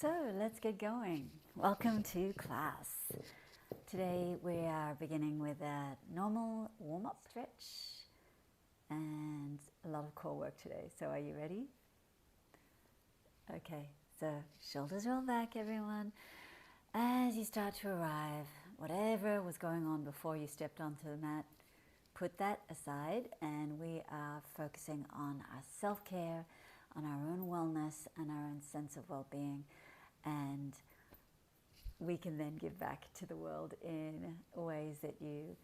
So let's get going. Welcome to class. Today we are beginning with a normal warm-up stretch and a lot of core work today. So are you ready? Okay, so shoulders roll back, everyone. As you start to arrive, whatever was going on before you stepped onto the mat, put that aside, and we are focusing on our self-care, on our own wellness and our own sense of well-being, and we can then give back to the world in ways that you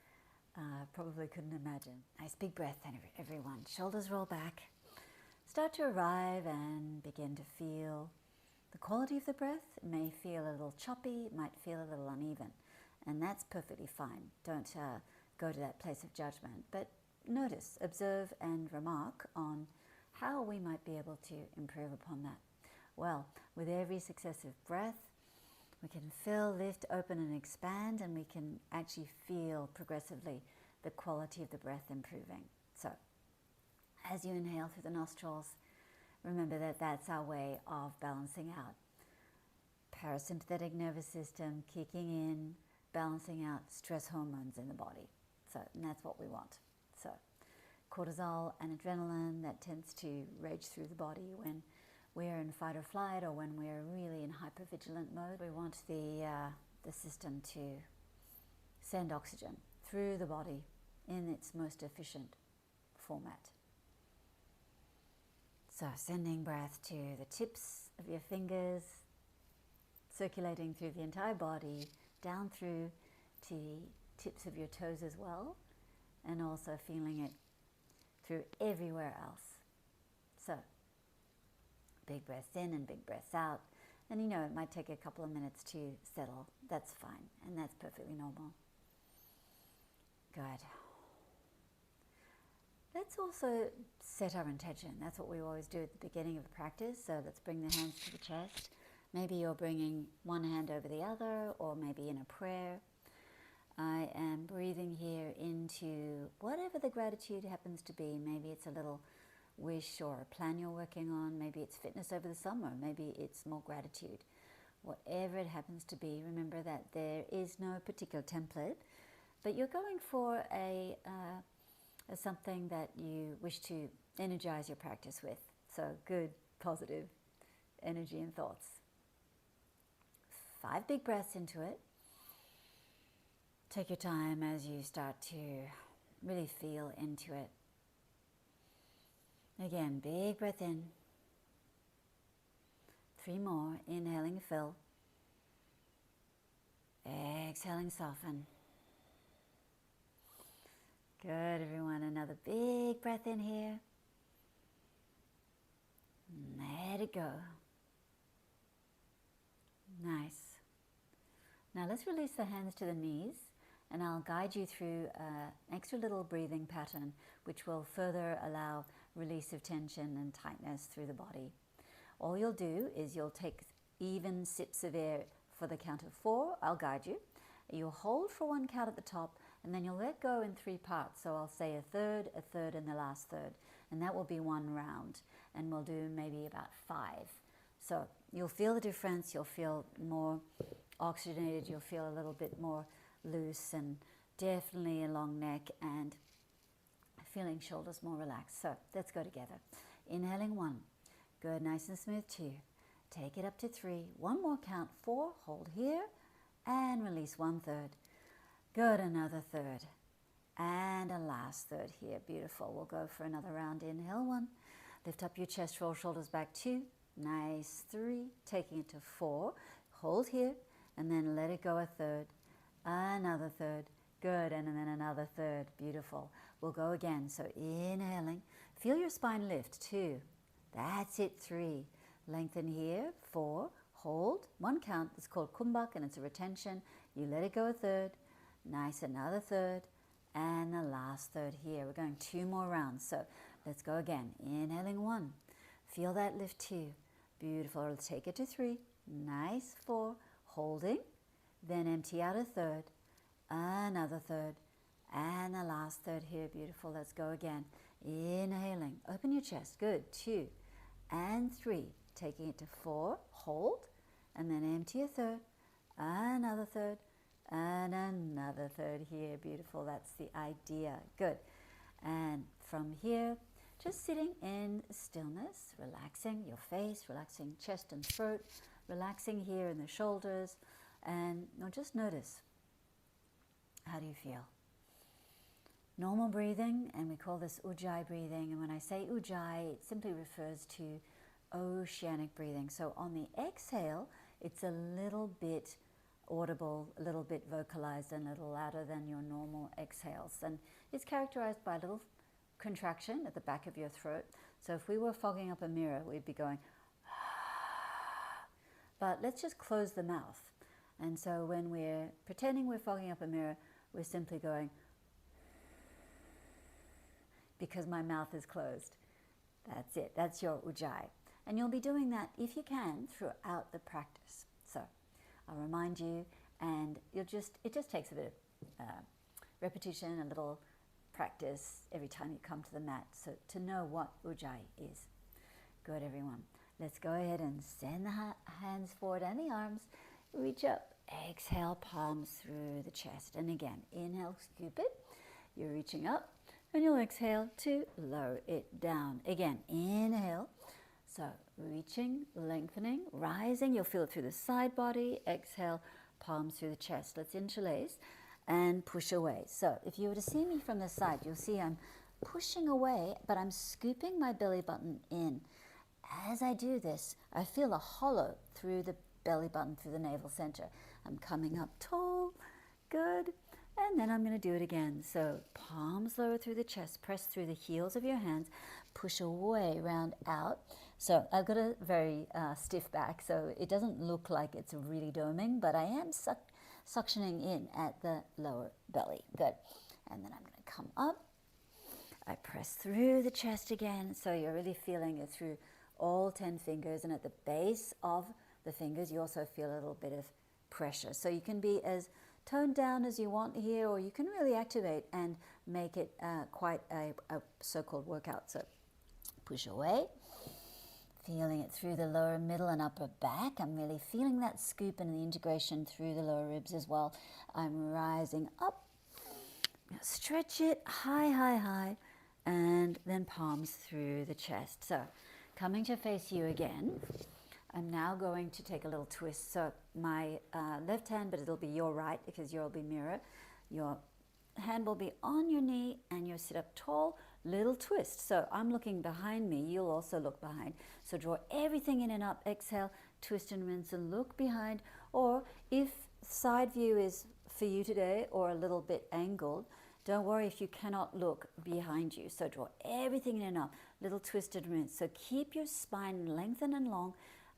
probably couldn't imagine. Nice big breath, everyone. Shoulders roll back. Start to arrive and begin to feel the quality of the breath. It may feel a little choppy, it might feel a little uneven, and that's perfectly fine. Don't go to that place of judgment, but notice, observe, and remark on how we might be able to improve upon that. Well, with every successive breath, we can fill, lift, open, and expand, and we can actually feel progressively the quality of the breath improving. So, as you inhale through the nostrils, remember that that's our way of balancing out. Parasympathetic nervous system kicking in, balancing out stress hormones in the body. So, and that's what we want. So, cortisol and adrenaline, that tends to rage through the body when we're in fight or flight, or when we're really in hypervigilant mode. We want the system to send oxygen through the body in its most efficient format. So sending breath to the tips of your fingers, circulating through the entire body, down through to the tips of your toes as well, and also feeling it through everywhere else. So big breaths in and big breaths out. And it might take a couple of minutes to settle. That's fine, and that's perfectly normal. Good. Let's also set our intention. That's what we always do at the beginning of a practice. So let's bring the hands to the chest. Maybe you're bringing one hand over the other, or maybe in a prayer. I am breathing here into whatever the gratitude happens to be. Maybe it's a little wish or a plan you're working on. Maybe it's fitness over the summer. Maybe it's more gratitude. Whatever it happens to be, remember that there is no particular template, but you're going for a something that you wish to energize your practice with. So good, positive energy and thoughts. 5 big breaths into it. Take your time as you start to really feel into it. Again, big breath in. 3 more. Inhaling, fill. Exhaling, soften. Good, everyone. Another big breath in here. Let it go. Nice. Now let's release the hands to the knees, and I'll guide you through an extra little breathing pattern which will further allow release of tension and tightness through the body. All you'll do is you'll take even sips of air for the count of 4. I'll guide you. You'll hold for 1 count at the top, and then you'll let go in 3 parts. So I'll say a third, and the last third. And that will be 1 round. And we'll do maybe about 5. So you'll feel the difference. You'll feel more oxygenated. You'll feel a little bit more loose, and definitely a long neck, and feeling shoulders more relaxed. So let's go together. Inhaling 1. Good, nice and smooth. 2. Take it up to 3. 1 more count. 4. Hold here and release 1/3. Good, another third. And a last third here. Beautiful. We'll go for another round. Inhale 1. Lift up your chest, roll shoulders back. 2. Nice. 3. Taking it to 4. Hold here and then let it go a third. Another third. Good, and then another third. Beautiful. We'll go again. So inhaling. Feel your spine lift. 2. That's it. 3. Lengthen here. 4. Hold. 1 count. It's called kumbhak, and it's a retention. You let it go a third. Nice. Another third. And the last third here. We're going 2 more rounds. So let's go again. Inhaling 1. Feel that lift. 2. Beautiful. Take it to 3. Nice. 4. Holding. Then empty out a third, another third, and the last third here. Beautiful. Let's go again. Inhaling. Open your chest. Good. 2 and 3. Taking it to 4. Hold. and then empty a third, another third, and another third here. Beautiful, that's the idea. Good. And from here, just sitting in stillness, relaxing your face, relaxing chest and throat, relaxing here in the shoulders, and now just notice, how do you feel? Normal breathing, and we call this Ujjayi breathing, and when I say Ujjayi, it simply refers to oceanic breathing. So on the exhale, it's a little bit audible, a little bit vocalized, and a little louder than your normal exhales. And it's characterized by a little contraction at the back of your throat. So if we were fogging up a mirror, we'd be going, but let's just close the mouth. And so when we're pretending we're fogging up a mirror, we're simply going, because my mouth is closed. That's it, that's your Ujjayi. And you'll be doing that, if you can, throughout the practice. So I'll remind you, and it just takes a bit of repetition, a little practice every time you come to the mat, so to know what Ujjayi is. Good, everyone. Let's go ahead and send the hands forward and the arms. Reach up, exhale, palms through the chest. And again, inhale, scoop it. You're reaching up, and you'll exhale to lower it down. Again, inhale. So reaching, lengthening, rising. You'll feel it through the side body. Exhale, palms through the chest. Let's interlace and push away. So if you were to see me from the side, you'll see I'm pushing away, but I'm scooping my belly button in. As I do this, I feel a hollow through the belly button, through the navel center. I'm coming up tall. Good. And then I'm going to do it again. So palms lower through the chest, press through the heels of your hands, push away, round out. So I've got a very stiff back, so it doesn't look like it's really doming, but I am suctioning in at the lower belly. Good. And then I'm going to come up. I press through the chest again, so you're really feeling it through all 10 fingers, and at the base of the fingers you also feel a little bit of pressure. So you can be as toned down as you want here, or you can really activate and make it quite a so-called workout. So push away, feeling it through the lower, middle and upper back. I'm really feeling that scoop and the integration through the lower ribs as well. I'm rising up, stretch it, high, high, high, and then palms through the chest. So coming to face you again, I'm now going to take a little twist. So my left hand, but it'll be your right because you'll be mirror. Your hand will be on your knee and you'll sit up tall, little twist. So I'm looking behind me, you'll also look behind. So draw everything in and up, exhale, twist and rinse and look behind. Or if side view is for you today or a little bit angled, don't worry if you cannot look behind you. So draw everything in and up, little twist and rinse. So keep your spine lengthened and long,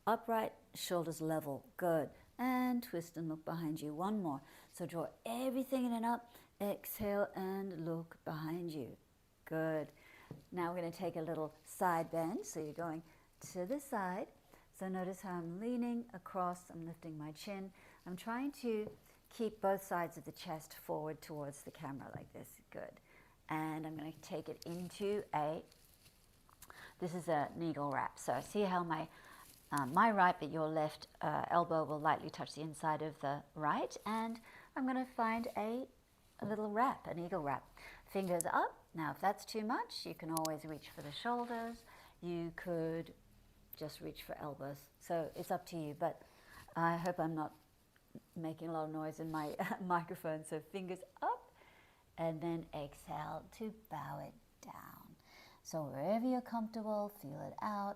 upright, shoulders level. Good. And twist and look behind you. One more. So draw everything in and up, exhale and look behind you. Good. Now we're going to take a little side bend. So you're going to the side. So notice how I'm leaning across. I'm lifting my chin. I'm trying to keep both sides of the chest forward towards the camera like this. Good. And I'm going to take it into this is an eagle wrap. So see how my right but your left elbow will lightly touch the inside of the right, and I'm going to find a little wrap, an eagle wrap. Fingers up. Now if that's too much, you can always reach for the shoulders. You could just reach for elbows. So it's up to you, but I hope I'm not making a lot of noise in my microphone. So fingers up, and then exhale to bow it down. So wherever you're comfortable, feel it out.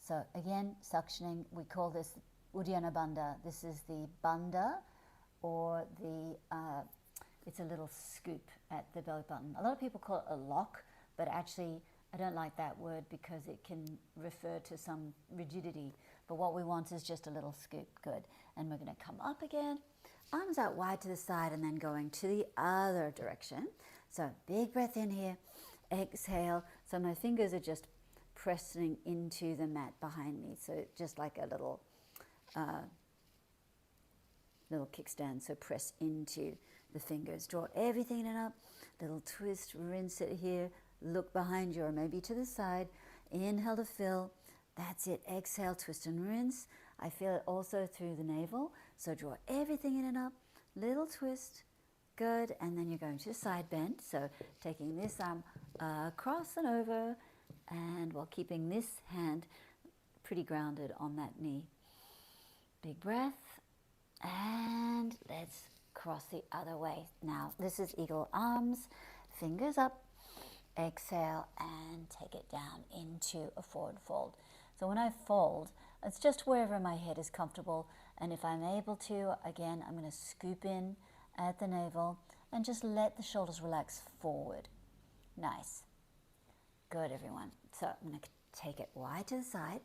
So again, suctioning, we call this Uddiyana Bandha. This is the bandha, or it's a little scoop at the belly button. A lot of people call it a lock, but actually I don't like that word because it can refer to some rigidity. But what we want is just a little scoop. Good. And we're going to come up again, arms out wide to the side, and then going to the other direction. So big breath in here, exhale. So my fingers are just pressing into the mat behind me, so just like a little kickstand. So press into the fingers, draw everything in and up, little twist, rinse it here, look behind you or maybe to the side, inhale to fill, that's it, exhale, twist and rinse, I feel it also through the navel. So draw everything in and up, little twist, good, and then you're going to side bend. So taking this arm across and over, and while keeping this hand pretty grounded on that knee. Big breath, and let's cross the other way. Now, this is eagle arms, fingers up, exhale, and take it down into a forward fold. So when I fold, it's just wherever my head is comfortable, and if I'm able to, again, I'm going to scoop in at the navel and just let the shoulders relax forward. Nice. Good, everyone. So I'm going to take it wide to the side,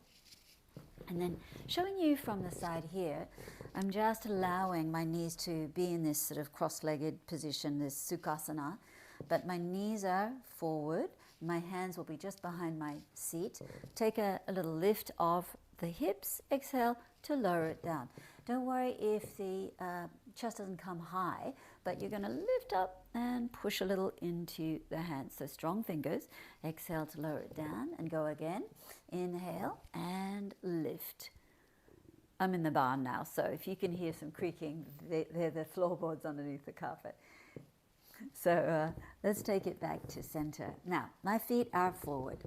and then showing you from the side here, I'm just allowing my knees to be in this sort of cross-legged position, this Sukhasana, but my knees are forward, my hands will be just behind my seat. Take a little lift of the hips, exhale to lower it down. Don't worry if the chest doesn't come high, but you're going to lift up and push a little into the hands. So strong fingers, exhale to lower it down and go again. Inhale and lift. I'm in the barn now, so if you can hear some creaking, they're the floorboards underneath the carpet. So let's take it back to center. Now, my feet are forward.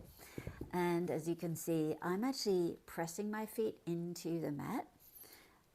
And as you can see, I'm actually pressing my feet into the mat.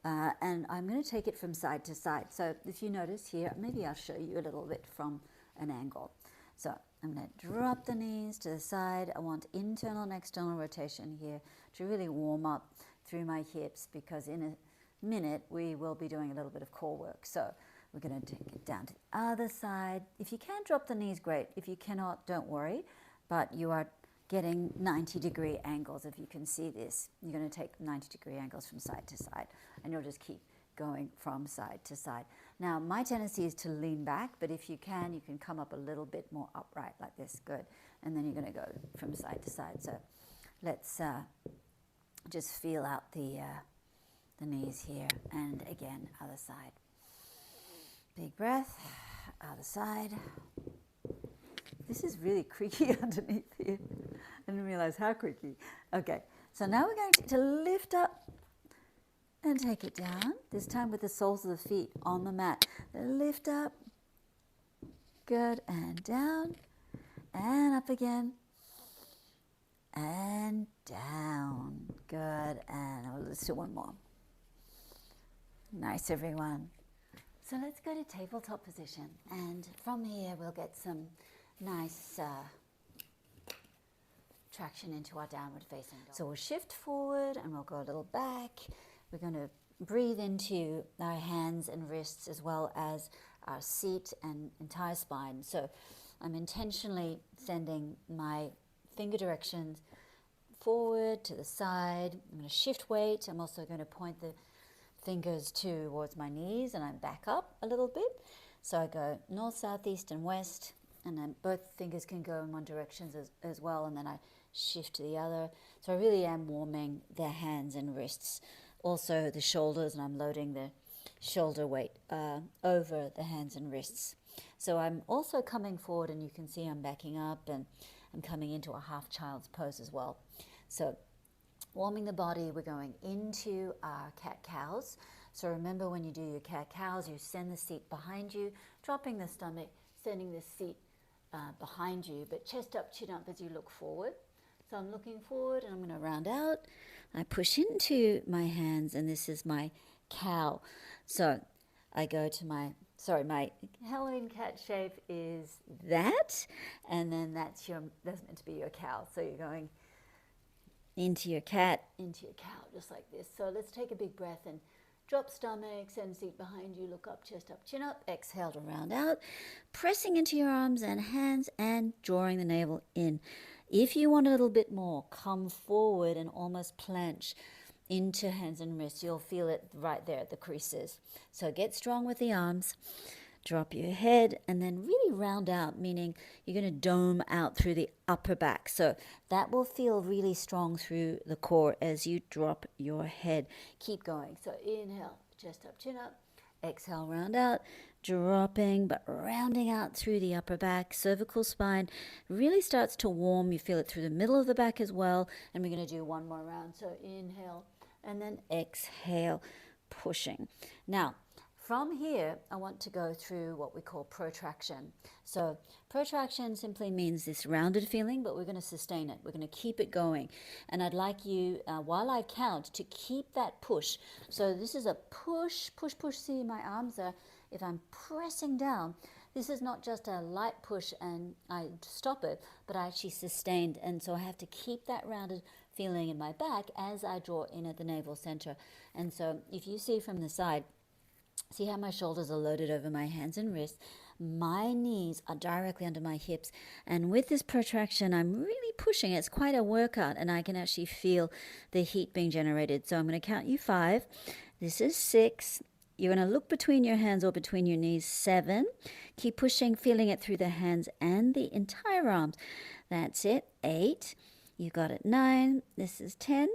And I'm going to take it from side to side. So if you notice here, maybe I'll show you a little bit from an angle. So I'm going to drop the knees to the side. I want internal and external rotation here to really warm up through my hips, because in a minute we will be doing a little bit of core work. So we're going to take it down to the other side. If you can drop the knees, great. If you cannot, don't worry. But you are getting 90-degree angles. If you can see this, you're going to take 90-degree angles from side to side, and you'll just keep going from side to side. Now, my tendency is to lean back, but if you can come up a little bit more upright like this. Good. And then you're going to go from side to side. So let's just feel out the knees here. And again, other side. Big breath, other side. This is really creaky underneath here. I didn't realize how creaky. Okay, so now we're going to lift up and take it down, this time with the soles of the feet on the mat. Lift up, good, and down, and up again, and down, good, and let's do one more. Nice, everyone. So let's go to tabletop position, and from here we'll get some nice traction into our downward facing dog. So we'll shift forward and we'll go a little back. We're going to breathe into our hands and wrists as well as our seat and entire spine. So I'm intentionally sending my finger directions forward to the side. I'm going to shift weight. I'm also going to point the fingers towards my knees, and I'm back up a little bit. So I go north, south, east, and west, and then both fingers can go in one direction as well, and then I shift to the other. So I really am warming the hands and wrists, also the shoulders, and I'm loading the shoulder weight over the hands and wrists. So I'm also coming forward, and you can see I'm backing up, and I'm coming into a half child's pose as well. So warming the body, we're going into our cat-cows. So remember, when you do your cat-cows, you send the seat behind you, dropping the stomach, sending the seat behind you, but chest up, chin up as you look forward. So I'm looking forward, and I'm going to round out. I push into my hands, and this is my cow. So I go to my Halloween cat shape is that, and then that's meant to be your cow. So you're going into your cat, into your cow, just like this. So let's take a big breath and drop stomach, send seat behind you, look up, chest up, chin up, exhale to round out, pressing into your arms and hands and drawing the navel in. If you want a little bit more, come forward and almost planche into hands and wrists. You'll feel it right there at the creases. So get strong with the arms. Drop your head and then really round out, meaning you're going to dome out through the upper back. So that will feel really strong through the core as you drop your head. Keep going. So inhale, chest up, chin up. Exhale, round out, dropping, but rounding out through the upper back. Cervical spine really starts to warm. You feel it through the middle of the back as well. And we're going to do one more round. So inhale, and then exhale, pushing. Now, from here, I want to go through what we call protraction. So protraction simply means this rounded feeling, but we're going to sustain it. We're going to keep it going. And I'd like you, while I count, to keep that push. So this is a push, push, push. See, my arms are, if I'm pressing down, this is not just a light push and I stop it, but I actually sustained. And so I have to keep that rounded feeling in my back as I draw in at the navel center. And so if you see from the side, see how my shoulders are loaded over my hands and wrists. My knees are directly under my hips. And with this protraction, I'm really pushing. It's quite a workout, and I can actually feel the heat being generated. So I'm going to count you 5. This is 6. You're going to look between your hands or between your knees. 7. Keep pushing, feeling it through the hands and the entire arms. That's it. 8. You got it. 9. This is 10.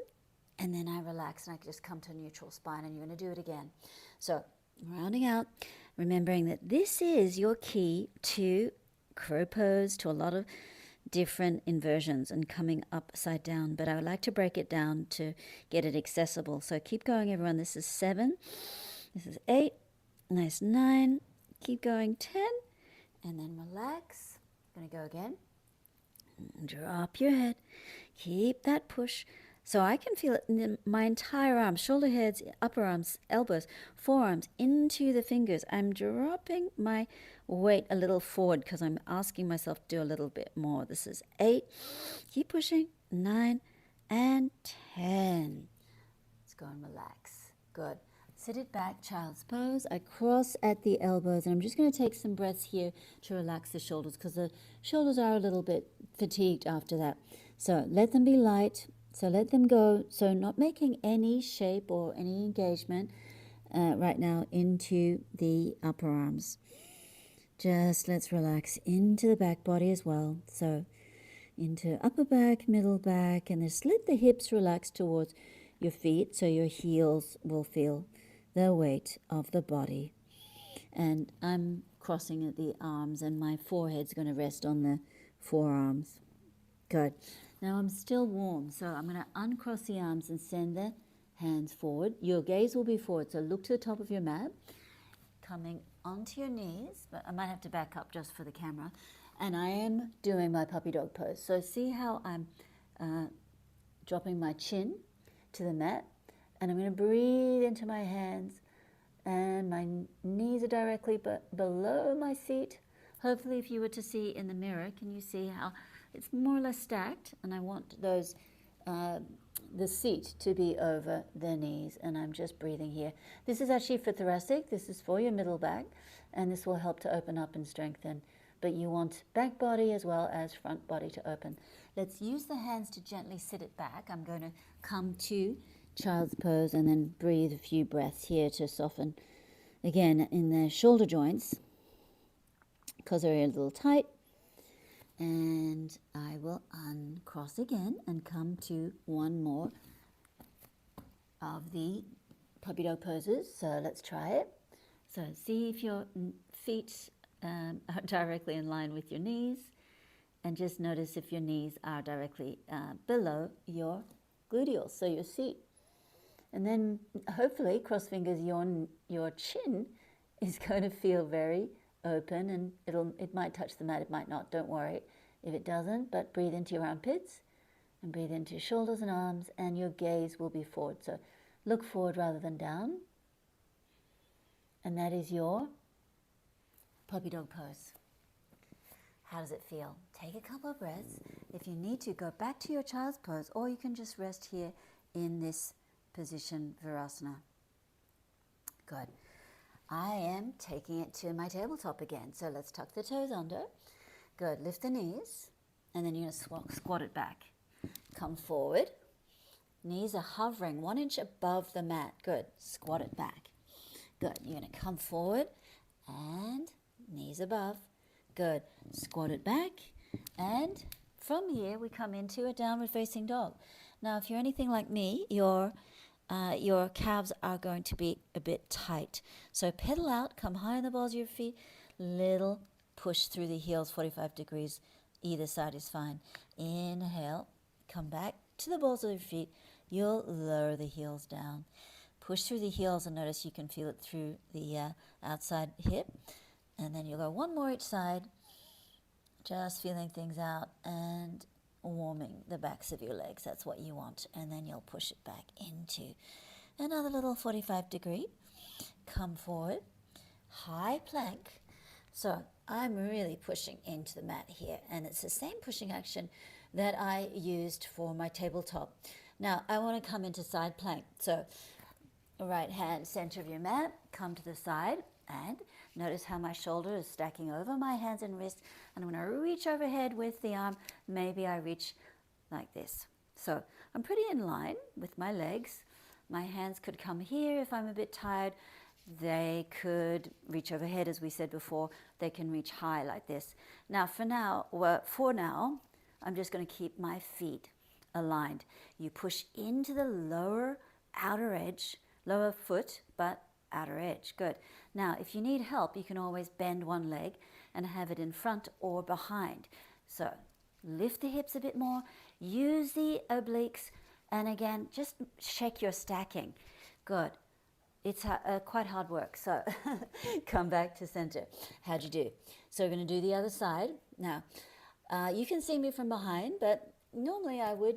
And then I relax and I just come to a neutral spine, and you're going to do it again. So rounding out, remembering that this is your key to crow pose, to a lot of different inversions and coming upside down. But I would like to break it down to get it accessible. So keep going, everyone. This is 7. This is 8. Nice. 9. Keep going. 10. And then relax. Going to go again. Drop your head. Keep that push. So I can feel it in my entire arms, shoulder heads, upper arms, elbows, forearms, into the fingers. I'm dropping my weight a little forward because I'm asking myself to do a little bit more. This is 8. Keep pushing. 9 and 10. Let's go and relax. Good. Sit it back, child's pose. I cross at the elbows, and I'm just going to take some breaths here to relax the shoulders because the shoulders are a little bit fatigued after that. So let them be light. So let them go. So not making any shape or any engagement right now into the upper arms. Just let's relax into the back body as well. So into upper back, middle back, and just let the hips relax towards your feet so your heels will feel the weight of the body. And I'm crossing at the arms, and my forehead's going to rest on the forearms. Good. Now I'm still warm, so I'm going to uncross the arms and send the hands forward. Your gaze will be forward, so look to the top of your mat, coming onto your knees, but I might have to back up just for the camera. And I am doing my puppy dog pose. So see how I'm dropping my chin to the mat, and I'm going to breathe into my hands, and my knees are directly below my feet. Hopefully, if you were to see in the mirror, can you see how it's more or less stacked, and I want those the seat to be over the knees, and I'm just breathing here. This is actually for thoracic. This is for your middle back, and this will help to open up and strengthen. But you want back body as well as front body to open. Let's use the hands to gently sit it back. I'm going to come to child's pose and then breathe a few breaths here to soften again in the shoulder joints because they're a little tight. And I will uncross again and come to one more of the puppy dog poses. So let's try it. So see if your feet are directly in line with your knees, and just notice if your knees are directly below your gluteals, so your seat. And then hopefully, cross fingers, your chin is going to feel very open, and it might touch the mat, it might not, don't worry if it doesn't, but breathe into your armpits and breathe into your shoulders and arms, and your gaze will be forward. So look forward rather than down, and that is your puppy dog pose. How does it feel? Take a couple of breaths. If you need to, go back to your child's pose, or you can just rest here in this position, Virasana. Good. I am taking it to my tabletop again. So let's tuck the toes under. Good. Lift the knees, and then you're going to squat it back. Come forward. Knees are hovering 1 inch above the mat. Good. Squat it back. Good. You're going to come forward and knees above. Good. Squat it back, and from here we come into a downward facing dog. Now, if you're anything like me, your calves are going to be a bit tight. So pedal out, come high on the balls of your feet, little push through the heels, 45 degrees, either side is fine. Inhale, come back to the balls of your feet. You'll lower the heels down. Push through the heels and notice you can feel it through the outside hip. And then you'll go one more each side, just feeling things out and warming the backs of your legs. That's what you want. And then you'll push it back into another little 45-degree. Come forward, high plank. So I'm really pushing into the mat here, and it's the same pushing action that I used for my tabletop. Now I want to come into side plank. So right hand center of your mat, come to the side, and notice how my shoulder is stacking over my hands and wrists, and I'm going to reach overhead with the arm. Maybe I reach like this. So I'm pretty in line with my legs. My hands could come here if I'm a bit tired. They could reach overhead, as we said before. They can reach high like this. Now, for now, I'm just going to keep my feet aligned. You push into the lower outer edge, lower foot, but outer edge. Good. Now, if you need help, you can always bend one leg and have it in front or behind. So lift the hips a bit more, use the obliques, and again, just check your stacking. Good. It's quite hard work, so come back to center. How'd you do? So we're going to do the other side. Now, you can see me from behind, but normally I would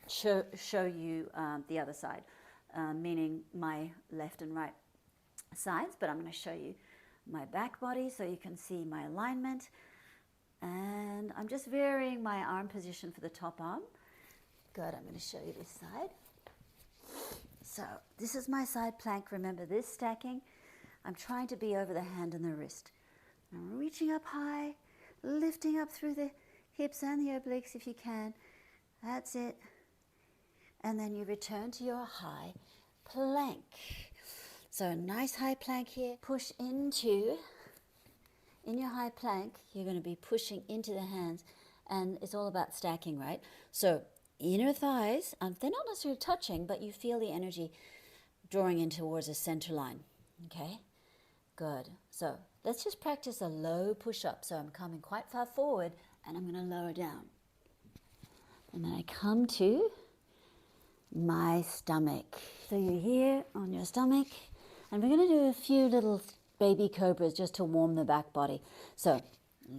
show you the other side, meaning my left and right sides, but I'm going to show you my back body so you can see my alignment. And I'm just varying my arm position for the top arm. Good, I'm going to show you this side. So this is my side plank. Remember this stacking? I'm trying to be over the hand and the wrist. I'm reaching up high, lifting up through the hips and the obliques if you can. That's it. And then you return to your high plank. So a nice high plank here. Push into, in your high plank, you're going to be pushing into the hands, and it's all about stacking, right? So inner thighs, they're not necessarily touching, but you feel the energy drawing in towards a center line. Okay, good. So let's just practice a low push-up. So I'm coming quite far forward, and I'm going to lower down. And then I come to my stomach. So you're here on your stomach, and we're going to do a few little baby cobras just to warm the back body. So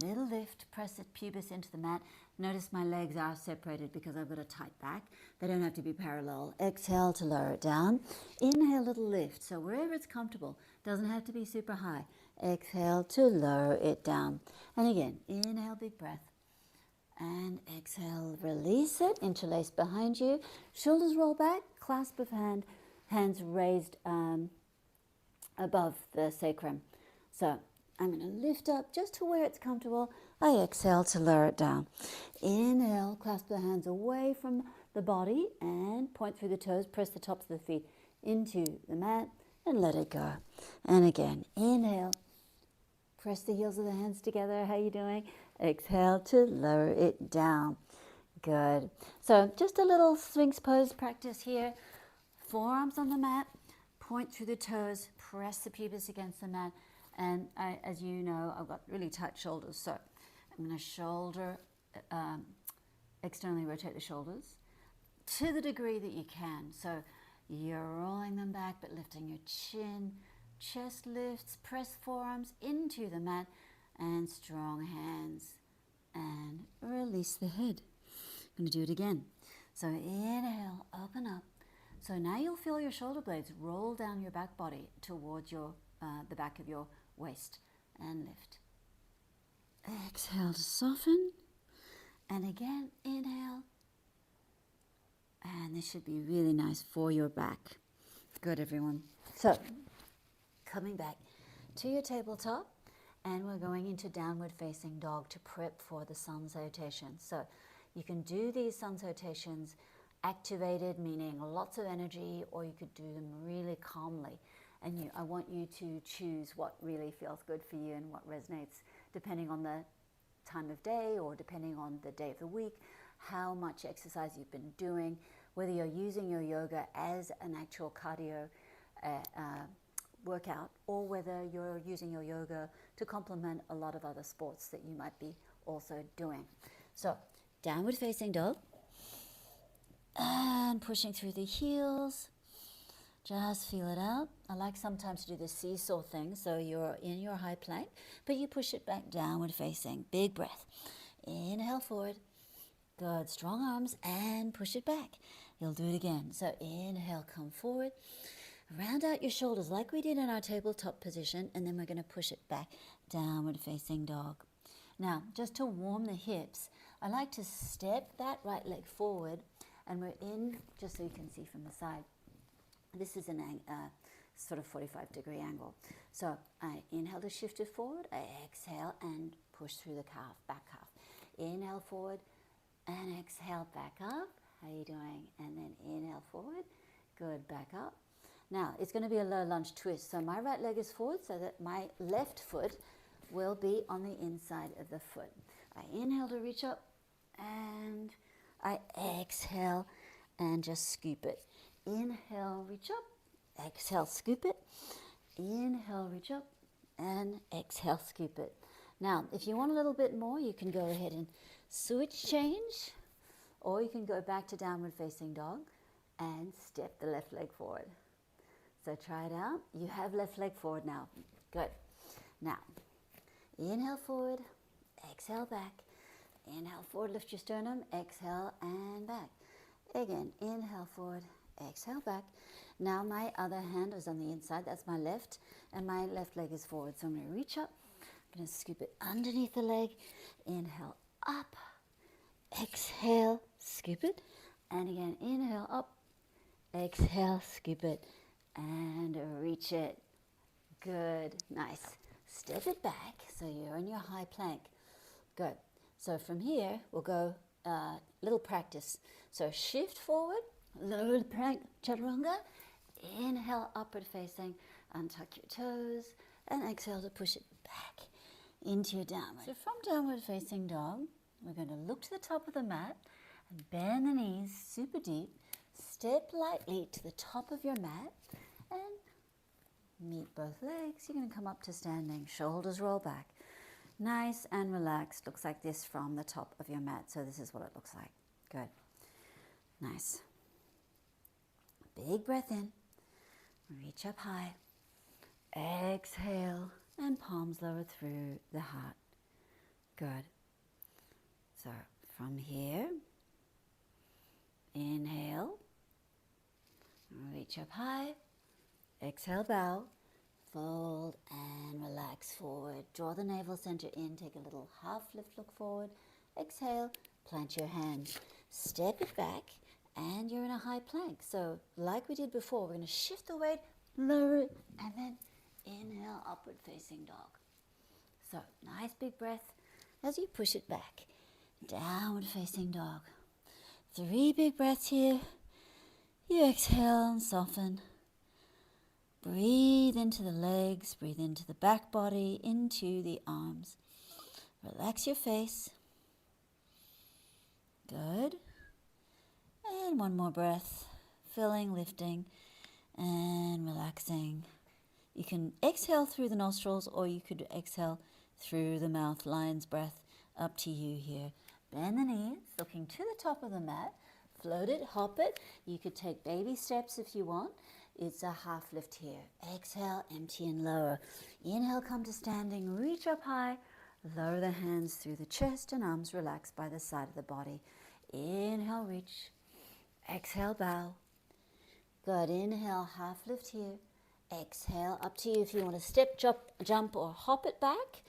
little lift, press the pubis into the mat. Notice my legs are separated because I've got a tight back. They don't have to be parallel. Exhale to lower it down. Inhale, little lift. So wherever it's comfortable, doesn't have to be super high. Exhale to lower it down. And again, inhale, big breath. And exhale, release it, interlace behind you. Shoulders roll back, clasp of hands raised above the sacrum. So I'm going to lift up just to where it's comfortable. I exhale to lower it down. Inhale, clasp the hands away from the body and point through the toes, press the tops of the feet into the mat and let it go. And again, inhale, press the heels of the hands together. How are you doing? Exhale to lower it down. Good. So just a little Sphinx pose practice here. Forearms on the mat, point through the toes, press the pubis against the mat. And as you know, I've got really tight shoulders, so I'm going to externally rotate the shoulders to the degree that you can. So you're rolling them back, but lifting your chin, chest lifts, press forearms into the mat, and strong hands, and release the head. I'm going to do it again. So inhale, open up. So now you'll feel your shoulder blades roll down your back body towards your the back of your waist, and lift. Exhale to soften, and again inhale, and this should be really nice for your back. Good, everyone. So coming back to your tabletop, and we're going into downward facing dog to prep for the sun salutation. So you can do these sun salutations activated, meaning lots of energy, or you could do them really calmly. And I want you to choose what really feels good for you and what resonates depending on the time of day or depending on the day of the week, how much exercise you've been doing, whether you're using your yoga as an actual cardio workout, or whether you're using your yoga to complement a lot of other sports that you might be also doing. So downward facing dog. and pushing through the heels. Just feel it out. I like sometimes to do the seesaw thing, so you're in your high plank, but you push it back, downward facing. Big breath. Inhale forward. Good. Strong arms and push it back. You'll do it again. So inhale, come forward. Round out your shoulders like we did in our tabletop position, and then we're going to push it back, downward facing dog. Now, just to warm the hips, I like to step that right leg forward, and we're in, just so you can see from the side. This is an sort of 45-degree angle. So I inhale to shift it forward. I exhale and push through the calf, back calf. Inhale forward and exhale back up. How are you doing? And then inhale forward. Good, back up. Now, it's going to be a low lunge twist. So my right leg is forward so that my left foot will be on the inside of the foot. I inhale to reach up and I exhale and just scoop it. Inhale, reach up, exhale, scoop it. Inhale, reach up, and exhale, scoop it. Now, if you want a little bit more, you can go ahead and switch change, or you can go back to downward facing dog and step the left leg forward. So try it out. You have left leg forward now. Good. Now, inhale forward, exhale back. Inhale forward, lift your sternum, exhale and back. Again, inhale forward, exhale back. Now my other hand is on the inside, that's my left, and my left leg is forward. So I'm going to reach up, I'm going to scoop it underneath the leg, inhale up, exhale, scoop it, and again, inhale up, exhale, scoop it, and reach it. Good, nice. Step it back so you're in your high plank. Good. So from here, we'll go little practice. So shift forward, lower plank, chaturanga. Inhale, upward facing, untuck your toes, and exhale to push it back into your downward. So from downward facing dog, we're going to look to the top of the mat and bend the knees super deep. Step lightly to the top of your mat and meet both legs. You're going to come up to standing, shoulders roll back. Nice and relaxed. Looks like this from the top of your mat. So this is what it looks like. Good. Nice. Big breath in. Reach up high. Exhale and palms lower through the heart. Good. So from here, inhale. Reach up high. Exhale, bow. Fold and relax forward. Draw the navel center in. Take a little half lift, look forward. Exhale, plant your hands. Step it back, and you're in a high plank. So like we did before, we're going to shift the weight, lower it, and then inhale, upward facing dog. So nice big breath as you push it back. Downward facing dog. 3 big breaths here. You exhale and soften. Breathe into the legs, breathe into the back body, into the arms. Relax your face. Good. And one more breath, filling, lifting, and relaxing. You can exhale through the nostrils, or you could exhale through the mouth, lion's breath, up to you here. Bend the knees, looking to the top of the mat. Float it, hop it. You could take baby steps if you want. It's a half lift here. Exhale, empty and lower. Inhale, come to standing, reach up high. Lower the hands through the chest and arms relaxed by the side of the body. Inhale, reach. Exhale, bow. Good. Inhale, half lift here. Exhale, up to you if you want to step, jump or hop it back.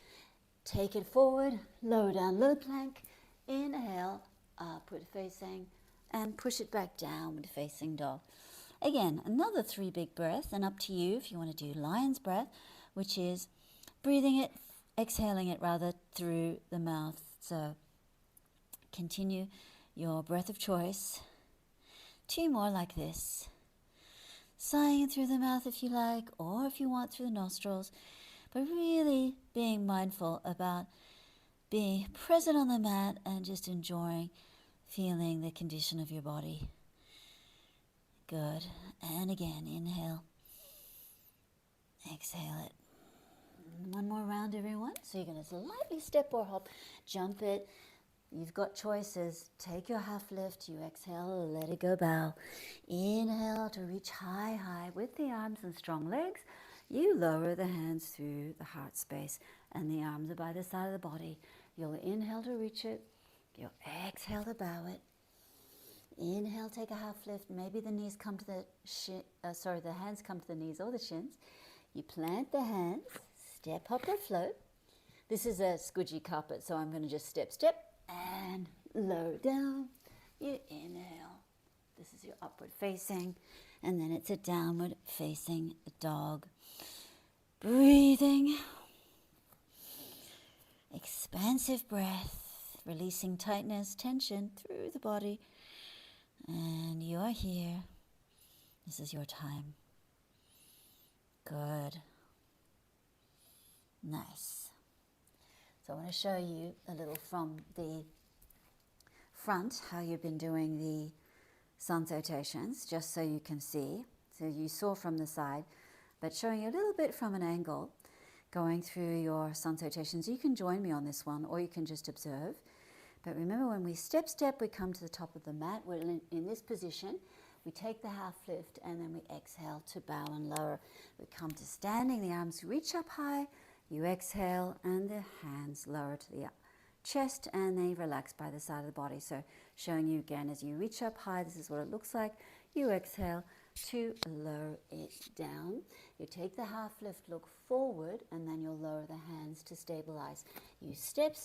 Take it forward, lower down, low plank. Inhale, upward facing, and push it back, downward facing dog. Again, another 3 big breaths, and up to you if you want to do lion's breath, which is breathing it, exhaling it rather, through the mouth. So continue your breath of choice. 2 more like this. Sighing through the mouth if you like, or if you want through the nostrils, but really being mindful about being present on the mat and just enjoying feeling the condition of your body. Good. And again, inhale. Exhale it. 1 more round, everyone. So you're going to slightly step or hop, jump it, you've got choices. Take your half lift, you exhale, let it go bow. Inhale to reach high, high with the arms and strong legs. You lower the hands through the heart space and the arms are by the side of the body. You'll inhale to reach it. You'll exhale to bow it. Inhale, take a half lift. Maybe the knees come to the hands come to the knees or the shins. You plant the hands, step, hop or float. This is a squidgy carpet, so I'm going to just step, and lower down. You inhale. This is your upward facing, and then it's a downward facing dog. Breathing. Expansive breath, releasing tightness, tension through the body. And you are here. This is your time. Good. Nice. So I want to show you a little from the front how you've been doing the sun salutations, just so you can see. So you saw from the side, but showing you a little bit from an angle, going through your sun salutations. You can join me on this one, or you can just observe. But remember, when we step, we come to the top of the mat. We're in this position. We take the half lift, and then we exhale to bow and lower. We come to standing. The arms reach up high. You exhale, and the hands lower to the chest, and they relax by the side of the body. So showing you again, as you reach up high, this is what it looks like. You exhale to lower it down. You take the half lift, look forward, and then you'll lower the hands to stabilize. You step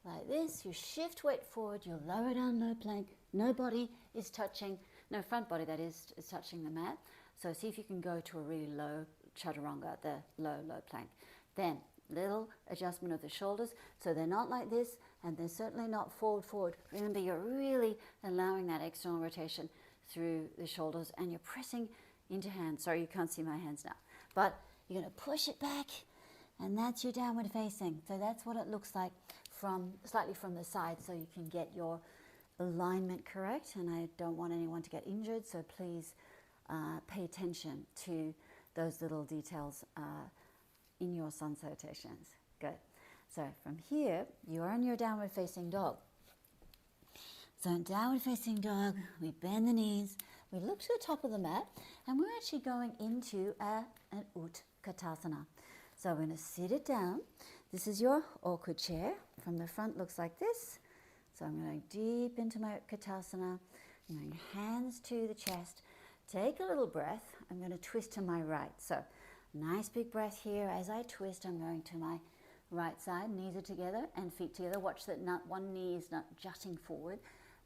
like this. You shift weight forward. You lower down, low plank. No body is touching, no front body that is touching the mat. So see if you can go to a really low chaturanga, the low plank. Then little adjustment of the shoulders, so they're not like this, and they're certainly not forward. Remember, you're really allowing that external rotation through the shoulders, and you're pressing into hands. Sorry, you can't see my hands now, but you're going to push it back, and that's your downward facing. So that's what it looks like slightly from the side, so you can get your alignment correct. And I don't want anyone to get injured, so please pay attention to those little details in your sun salutations. Good. So from here, you are in your downward facing dog. So in downward facing dog, we bend the knees, we look to the top of the mat, and we're actually going into an Utkatasana. So we're going to sit it down. This is your awkward chair. From the front, looks like this. So I'm going deep into my Utkatasana. I'm going hands to the chest. Take a little breath. I'm going to twist to my right. So nice big breath here. As I twist, I'm going to my right side. Knees are together and feet together. Watch that one knee is not jutting forward,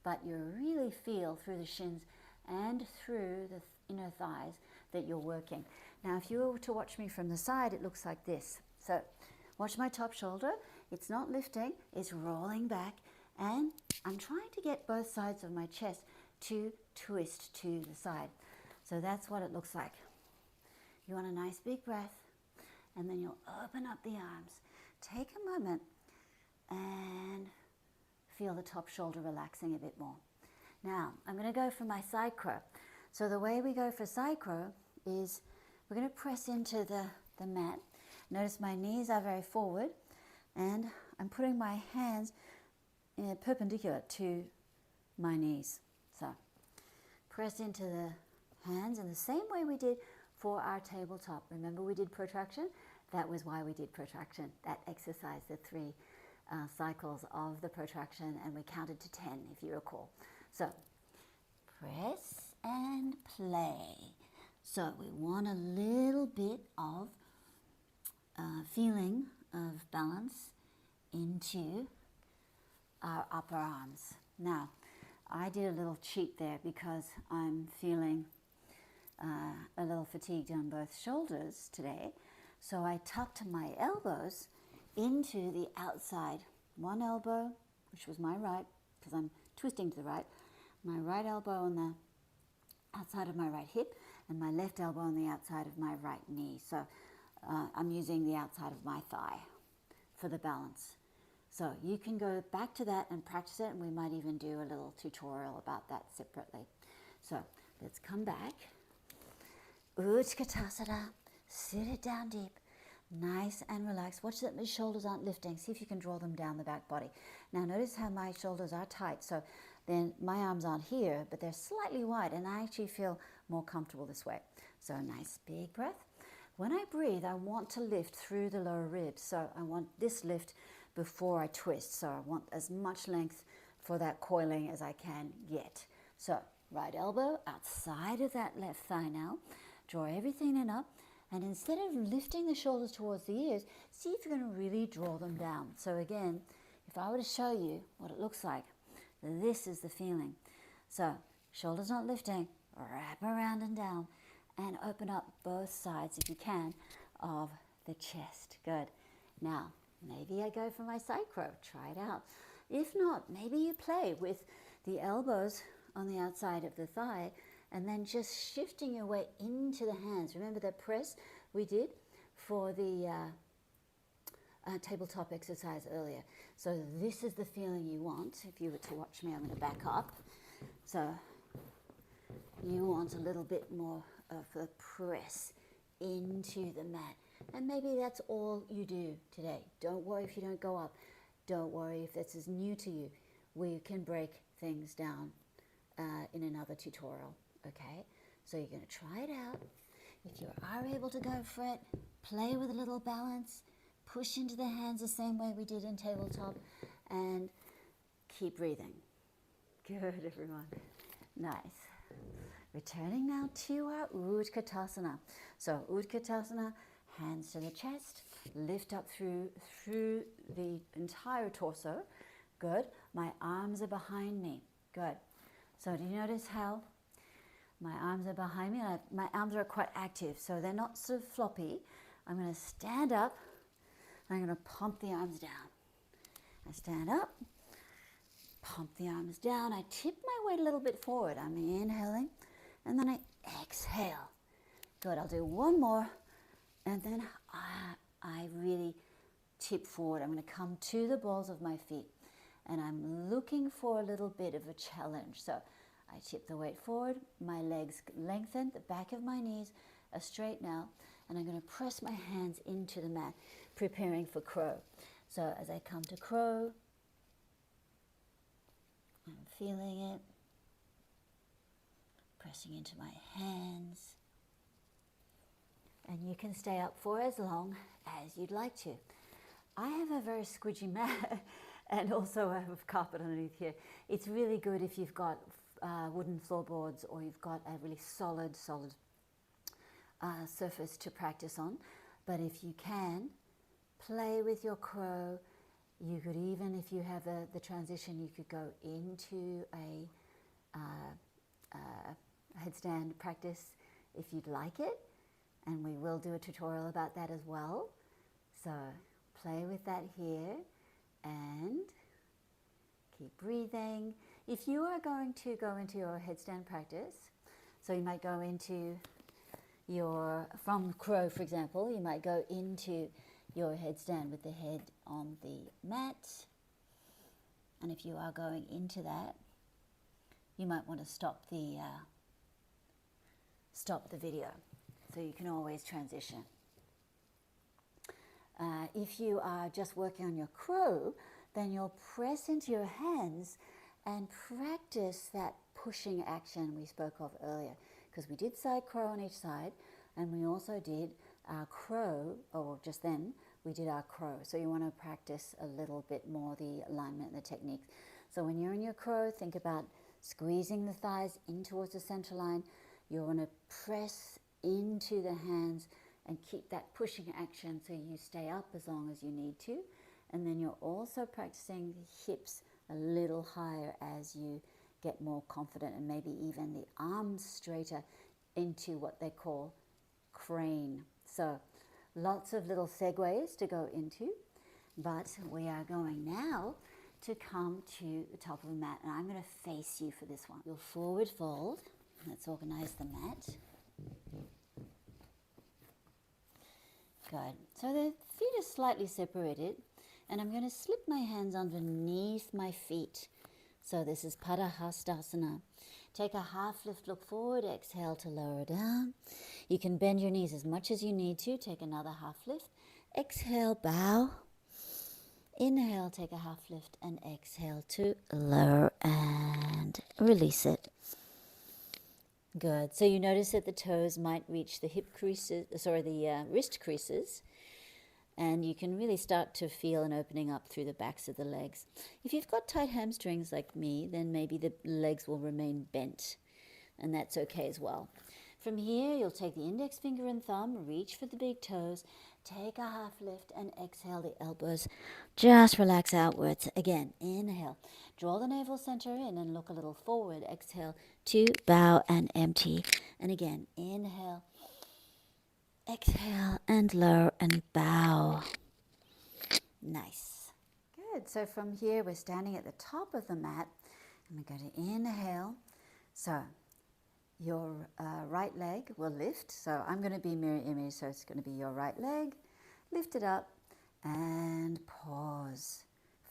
but you really feel through the shins and through the inner thighs that you're working. Now, if you were to watch me from the side, it looks like this. So watch my top shoulder. It's not lifting, it's rolling back, and I'm trying to get both sides of my chest to twist to the side. So that's what it looks like. You want a nice big breath, and then you'll open up the arms. Take a moment and feel the top shoulder relaxing a bit more. Now, I'm going to go for my side crow. So the way we go for side crow is we're going to press into the mat. Notice my knees are very forward, and I'm putting my hands perpendicular to my knees. So press into the hands in the same way we did for our tabletop. Remember, we did protraction? That was why we did protraction. That exercise, the 3 cycles of the protraction, and we counted to 10, if you recall. So press and play. So we want a little bit of feeling of balance into our upper arms. Now, I did a little cheat there because I'm feeling a little fatigued on both shoulders today. So I tucked my elbows into the outside. One elbow, which was my right, because I'm twisting to the right, my right elbow on the outside of my right hip, and my left elbow on the outside of my right knee. So I'm using the outside of my thigh for the balance. So you can go back to that and practice it, and we might even do a little tutorial about that separately. So let's come back. Utkatasana, sit it down deep. Nice and relaxed. Watch that my shoulders aren't lifting. See if you can draw them down the back body. Now notice how my shoulders are tight. So then my arms aren't here, but they're slightly wide, and I actually feel more comfortable this way. So nice big breath. When I breathe, I want to lift through the lower ribs. So I want this lift before I twist. So I want as much length for that coiling as I can get. So right elbow outside of that left thigh now. Draw everything in up. And instead of lifting the shoulders towards the ears, see if you're going to really draw them down. So again, if I were to show you what it looks like, this is the feeling. So shoulders not lifting, wrap around and down, and open up both sides, if you can, of the chest. Good. Now, maybe I go for my side crow. Try it out. If not, maybe you play with the elbows on the outside of the thigh, and then just shifting your way into the hands. Remember that press we did for the tabletop exercise earlier. So this is the feeling you want. If you were to watch me, I'm going to back up. So you want a little bit more of a press into the mat. And maybe that's all you do today. Don't worry if you don't go up. Don't worry if this is new to you. We can break things down in another tutorial. Okay, so you're going to try it out. If you are able to go for it, play with a little balance, push into the hands the same way we did in tabletop, and keep breathing. Good, everyone. Nice. Returning now to our Utkatasana. So Utkatasana, hands to the chest, lift up through the entire torso. Good. My arms are behind me. Good. So do you notice how my arms are behind me? My arms are quite active, so they're not sort of floppy. I'm going to stand up, and I'm going to pump the arms down. I stand up, pump the arms down. I tip my weight a little bit forward. I'm inhaling, and then I exhale. Good, I'll do one more, and then I really tip forward. I'm going to come to the balls of my feet, and I'm looking for a little bit of a challenge. So I tip the weight forward, my legs lengthen, the back of my knees are straight now, and I'm going to press my hands into the mat, preparing for crow. So as I come to crow, I'm feeling it, pressing into my hands, and you can stay up for as long as you'd like to. I have a very squidgy mat and also I have carpet underneath here. It's really good if you've got wooden floorboards or you've got a really solid surface to practice on. But if you can, play with your crow. You could even, if you have the transition, you could go into a headstand practice if you'd like it. And we will do a tutorial about that as well. So play with that here and keep breathing. If you are going to go into your headstand practice, so you might go into from crow, for example, you might go into your headstand with the head on the mat. And if you are going into that, you might want to stop the video, so you can always transition. If you are just working on your crow, then you'll press into your hands and practice that pushing action we spoke of earlier, because we did side crow on each side, and we also did our crow, or just then we did our crow. So you want to practice a little bit more the alignment and the techniques. So when you're in your crow, think about squeezing the thighs in towards the center line. You want to press into the hands and keep that pushing action so you stay up as long as you need to. And then you're also practicing the hips a little higher as you get more confident, and maybe even the arms straighter into what they call crane. So lots of little segues to go into, but we are going now to come to the top of the mat, and I'm going to face you for this one. You'll forward fold. Let's organize the mat. Good. So the feet are slightly separated, and I'm going to slip my hands underneath my feet. So this is Padahastasana. Take a half lift, look forward, exhale to lower down. You can bend your knees as much as you need to. Take another half lift, Exhale, bow. Inhale, take a half lift, and exhale to lower and release it. Good. So you notice that the toes might reach the hip creases, the wrist creases, and you can really start to feel an opening up through the backs of the legs. If you've got tight hamstrings like me, then maybe the legs will remain bent, and that's okay as well. From here, you'll take the index finger and thumb, reach for the big toes, take a half lift, and exhale the elbows. Just relax outwards. Again, inhale. Draw the navel center in and look a little forward. Exhale to bow and empty. And again, inhale. Exhale and lower and bow. Nice. Good. So from here, we're standing at the top of the mat. And we're going to inhale. So your right leg will lift. So I'm going to be mirror image, so it's going to be your right leg. Lift it up and pause.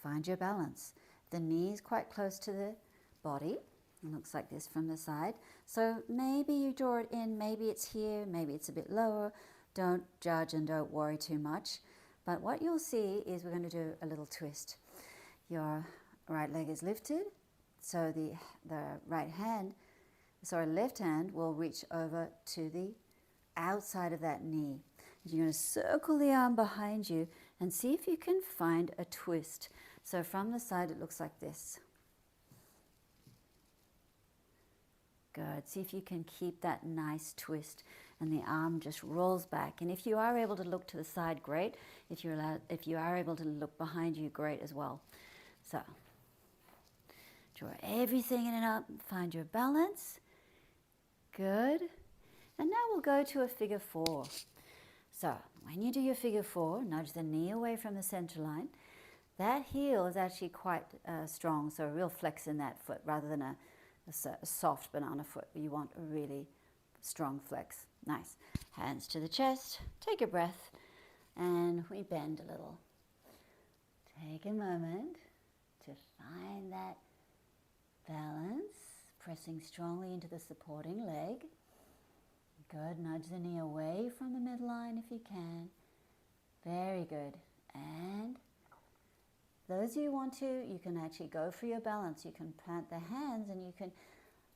Find your balance. The knees quite close to the body. It looks like this from the side. So maybe you draw it in, maybe it's here, maybe it's a bit lower. Don't judge and don't worry too much. But what you'll see is we're going to do a little twist. Your right leg is lifted, so the left hand will reach over to the outside of that knee. You're going to circle the arm behind you and see if you can find a twist. So from the side, it looks like this. Good. See if you can keep that nice twist and the arm just rolls back. And if you are able to look to the side, great. If you are able to look behind you, great as well. So draw everything in and up, find your balance. Good. And now we'll go to a figure 4. So when you do your figure 4, nudge the knee away from the center line. That heel is actually quite strong, so a real flex in that foot rather than a soft banana foot. You want a really strong flex. Nice. Hands to the chest. Take a breath, and we bend a little. Take a moment to find that balance, pressing strongly into the supporting leg. Good. Nudge the knee away from the midline if you can. Very good. And those of you who want to, you can actually go for your balance. You can plant the hands and you can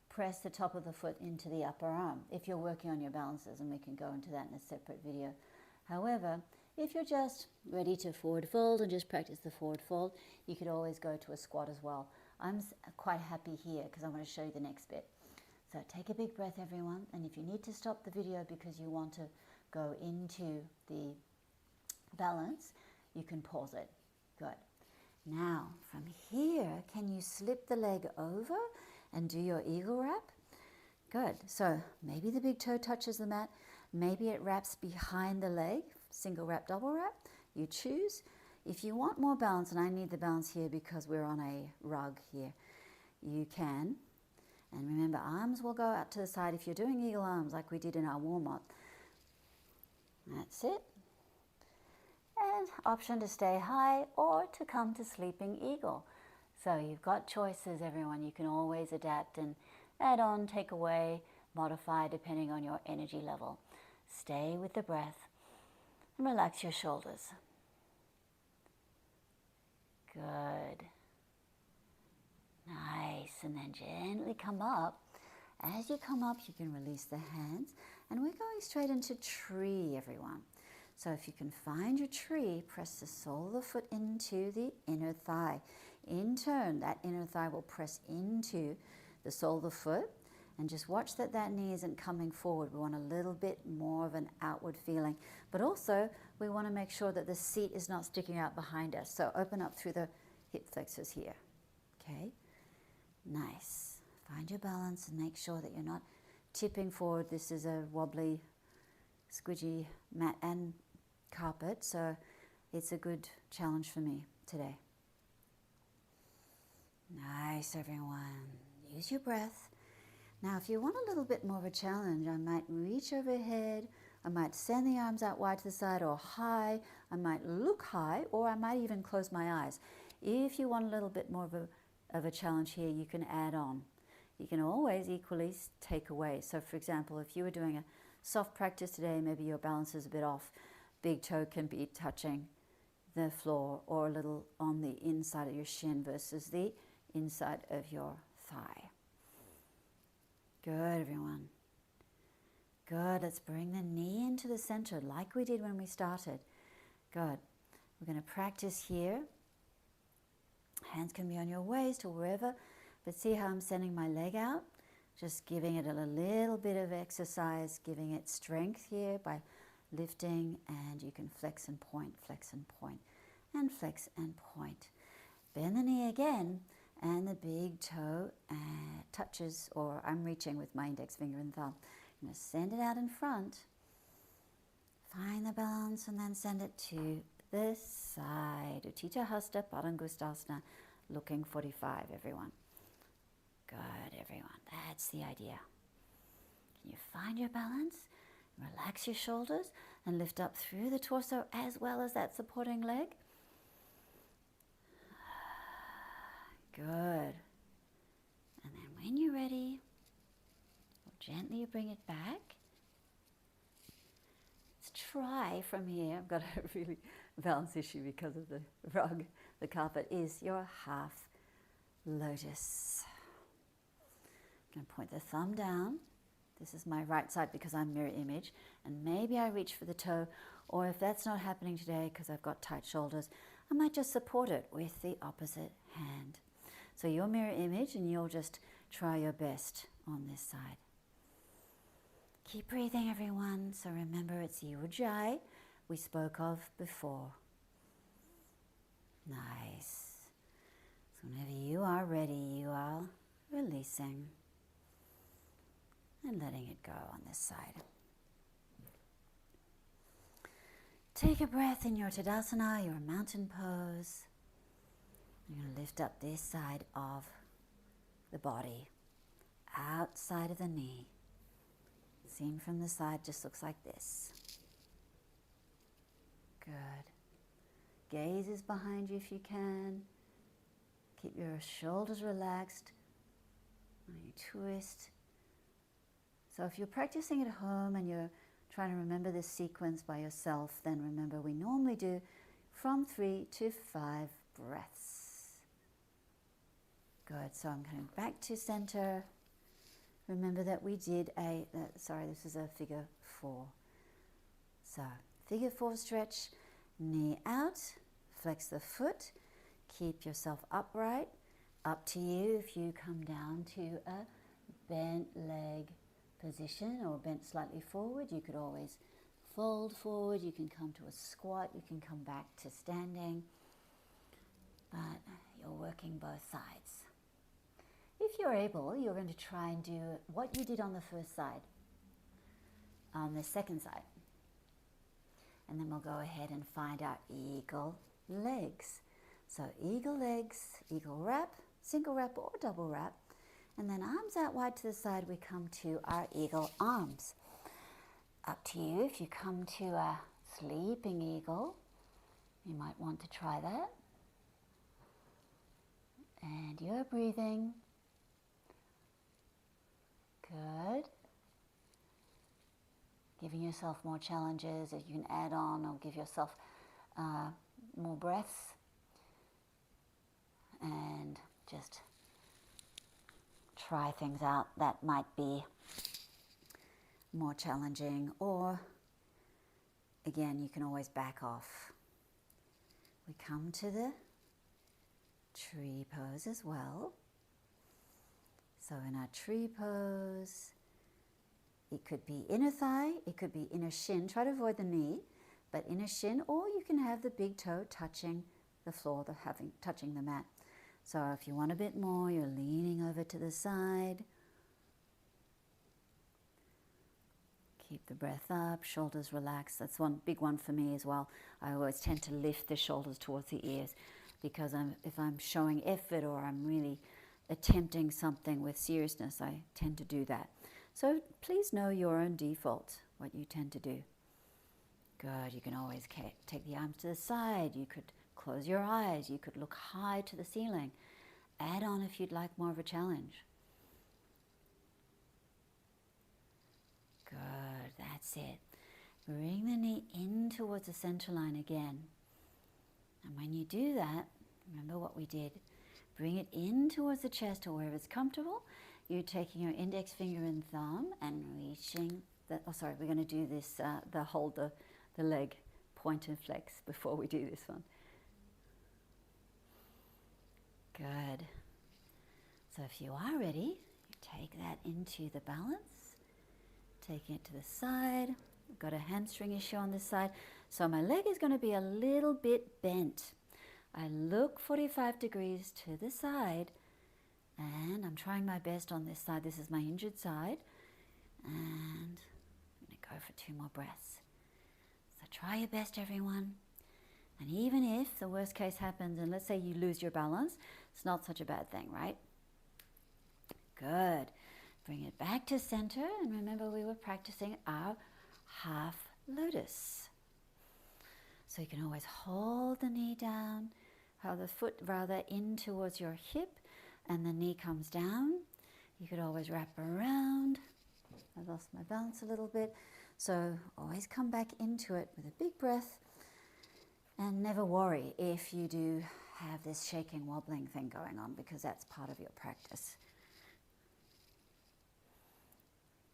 press the top of the foot into the upper arm if you're working on your balances, and we can go into that in a separate video. However, if you're just ready to forward fold and just practice the forward fold, you could always go to a squat as well. I'm quite happy here because I want to show you the next bit. So take a big breath, everyone, and if you need to stop the video because you want to go into the balance, you can pause it. Good. Now, from here, can you slip the leg over and do your eagle wrap? Good. So maybe the big toe touches the mat. Maybe it wraps behind the leg, single wrap, double wrap. You choose. If you want more balance, and I need the balance here because we're on a rug here, you can. And remember, arms will go out to the side if you're doing eagle arms like we did in our warm-up. That's it. And option to stay high or to come to sleeping eagle. So you've got choices, everyone. You can always adapt and add on, take away, modify depending on your energy level. Stay with the breath and relax your shoulders. Good. Nice. And then gently come up. As you come up, you can release the hands. And we're going straight into tree, everyone. So if you can find your tree, press the sole of the foot into the inner thigh. In turn, that inner thigh will press into the sole of the foot. And just watch that that knee isn't coming forward. We want a little bit more of an outward feeling. But also, we want to make sure that the seat is not sticking out behind us. So open up through the hip flexors here. Okay? Nice. Find your balance and make sure that you're not tipping forward. This is a wobbly, squidgy mat and carpet, so it's a good challenge for me today. Nice, everyone. Use your breath. Now, if you want a little bit more of a challenge, I might reach overhead, I might send the arms out wide to the side or high, I might look high, or I might even close my eyes. If you want a little bit more of a challenge here, you can add on. You can always equally take away. So, for example, if you were doing a soft practice today, maybe your balance is a bit off, big toe can be touching the floor or a little on the inside of your shin versus the inside of your thigh. Good, everyone. Good. Let's bring the knee into the center like we did when we started. Good. We're going to practice here. Hands can be on your waist or wherever, but see how I'm sending my leg out? Just giving it a little bit of exercise, giving it strength here by lifting, and you can flex and point, and flex and point. Bend the knee again, and the big toe touches, or I'm reaching with my index finger and thumb. I'm going to send it out in front, find the balance, and then send it to the side. Utthita Hasta Padangustasana, looking 45, everyone. Good, everyone. That's the idea. Can you find your balance? Relax your shoulders and lift up through the torso as well as that supporting leg. Good. And then when you're ready, gently bring it back. Let's try from here. I've got a really balance issue because of the rug. The carpet is your half lotus. I'm going to point the thumb down. This is my right side because I'm mirror image. And maybe I reach for the toe, or if that's not happening today because I've got tight shoulders, I might just support it with the opposite hand. So your mirror image, and you'll just try your best on this side. Keep breathing, everyone. So remember, it's Ujjayi we spoke of before. Nice. So whenever you are ready, you are releasing and letting it go on this side. Take a breath in your Tadasana, your mountain pose. You're going to lift up this side of the body, outside of the knee. Seen from the side, just looks like this. Good. Gaze is behind you if you can. Keep your shoulders relaxed. You twist. So if you're practicing at home and you're trying to remember this sequence by yourself, then remember we normally do from 3 to 5 breaths. Good. So I'm coming back to center. Remember that we did this is a figure 4. So figure 4 stretch, knee out, flex the foot, keep yourself upright. Up to you if you come down to a bent leg position or bent slightly forward. You could always fold forward, you can come to a squat, you can come back to standing, but you're working both sides. If you're able, you're going to try and do what you did on the first side, on the second side. And then we'll go ahead and find our eagle legs. So eagle legs, eagle wrap, single wrap or double wrap. And then arms out wide to the side, we come to our eagle arms. Up to you, if you come to a sleeping eagle, you might want to try that. And you're breathing. Good. Giving yourself more challenges that you can add on or give yourself more breaths. And just try things out that might be more challenging, or again, you can always back off. We come to the tree pose as well. So in our tree pose, it could be inner thigh, it could be inner shin. Try to avoid the knee, but inner shin, or you can have the big toe touching the floor, touching the mat. So if you want a bit more, you're leaning over to the side. Keep the breath up, shoulders relaxed. That's one big one for me as well. I always tend to lift the shoulders towards the ears because if I'm showing effort or I'm really attempting something with seriousness, I tend to do that. So please know your own default, what you tend to do. Good. You can always take the arms to the side. You could close your eyes. You could look high to the ceiling. Add on if you'd like more of a challenge. Good. That's it. bring the knee in towards the center line again. And when you do that, remember what we did. Bring it in towards the chest or wherever it's comfortable. You're taking your index finger and thumb and reaching the, oh sorry, we're going to do this, hold the leg point and flex before we do this one. Good. So if you are ready, you take that into the balance, taking it to the side. I've got a hamstring issue on this side, so my leg is going to be a little bit bent. I look 45 degrees to the side, and I'm trying my best on this side. This is my injured side, and I'm going to go for 2 more breaths. So try your best, everyone. And even if the worst case happens, and let's say you lose your balance, it's not such a bad thing, right? Good. Bring it back to center, and remember we were practicing our half lotus. So you can always hold the knee down, hold the foot rather in towards your hip, and the knee comes down. You could always wrap around. I lost my balance a little bit. So always come back into it with a big breath, and never worry if you do have this shaking, wobbling thing going on, because that's part of your practice.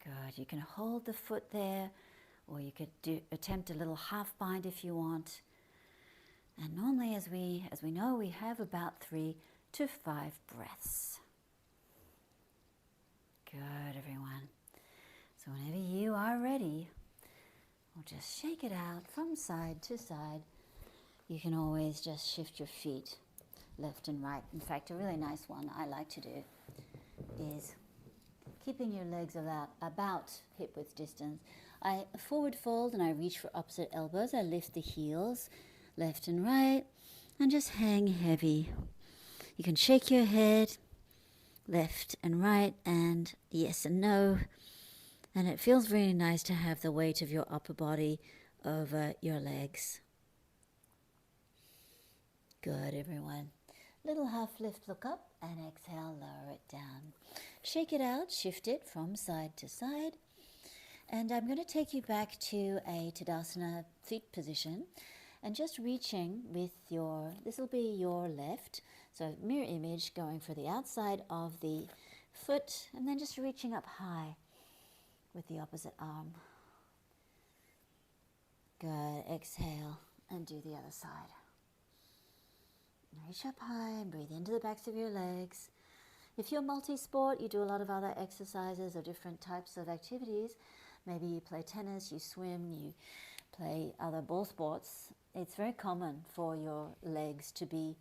Good. You can hold the foot there, or you could attempt a little half bind if you want. And normally, as we know, we have about 3 to 5 breaths. Good, everyone. So whenever you are ready, we'll just shake it out from side to side. You can always just shift your feet left and right. In fact, a really nice one I like to do is keeping your legs about hip width distance. I forward fold and I reach for opposite elbows. I lift the heels left and right and just hang heavy. You can shake your head left and right and yes and no. And it feels really nice to have the weight of your upper body over your legs. Good, everyone. Little half lift, look up, and exhale, lower it down. Shake it out, shift it from side to side. And I'm going to take you back to a Tadasana feet position. And just reaching with this will be your left. So mirror image going for the outside of the foot, and then just reaching up high with the opposite arm. Good, exhale, and do the other side. Reach up high and breathe into the backs of your legs. If you're multi-sport, you do a lot of other exercises or different types of activities. Maybe you play tennis, you swim, you play other ball sports. It's very common for your legs to be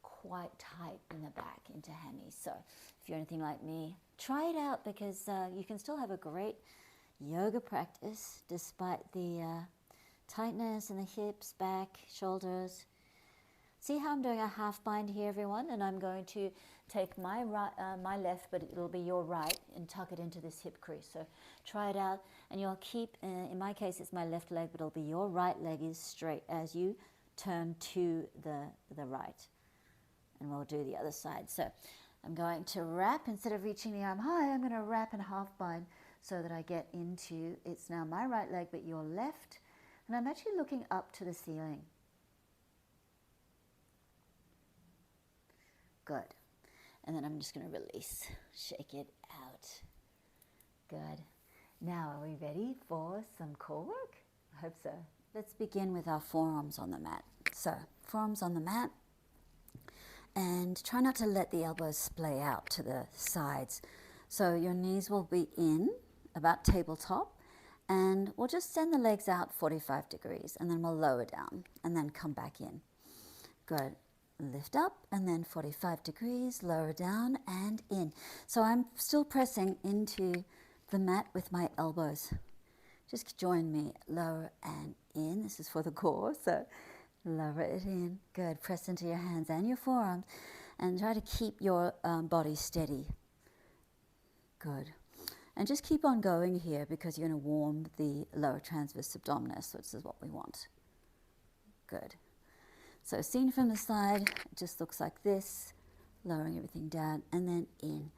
quite tight in the back into hammies. So if you're anything like me, try it out, because you can still have a great yoga practice despite the tightness in the hips, back, shoulders. See how I'm doing a half bind here, everyone? And I'm going to take my right, my left, but it'll be your right, and tuck it into this hip crease. So try it out, and you'll keep, in my case, it's my left leg, but it'll be your right leg is straight as you turn to the right. And we'll do the other side. So I'm going to wrap, instead of reaching the arm high, I'm going to wrap and half bind so that I get into, it's now my right leg, but your left. And I'm actually looking up to the ceiling. Good. And then I'm just going to release, shake it out. Good. Now, are we ready for some core work? I hope so. Let's begin with our forearms on the mat. So, forearms on the mat. And try not to let the elbows splay out to the sides. So your knees will be in, about tabletop. And we'll just send the legs out 45 degrees. And then we'll lower down. And then come back in. Good. Lift up and then 45 degrees, lower down and in. So I'm still pressing into the mat with my elbows. Just join me, lower and in. This is for the core, so lower it in. Good. Press into your hands and your forearms and try to keep your body steady. Good. And just keep on going here, because you're going to warm the lower transverse abdominis, which is what we want. Good. So seen from the side, it just looks like this, lowering everything down, and then in,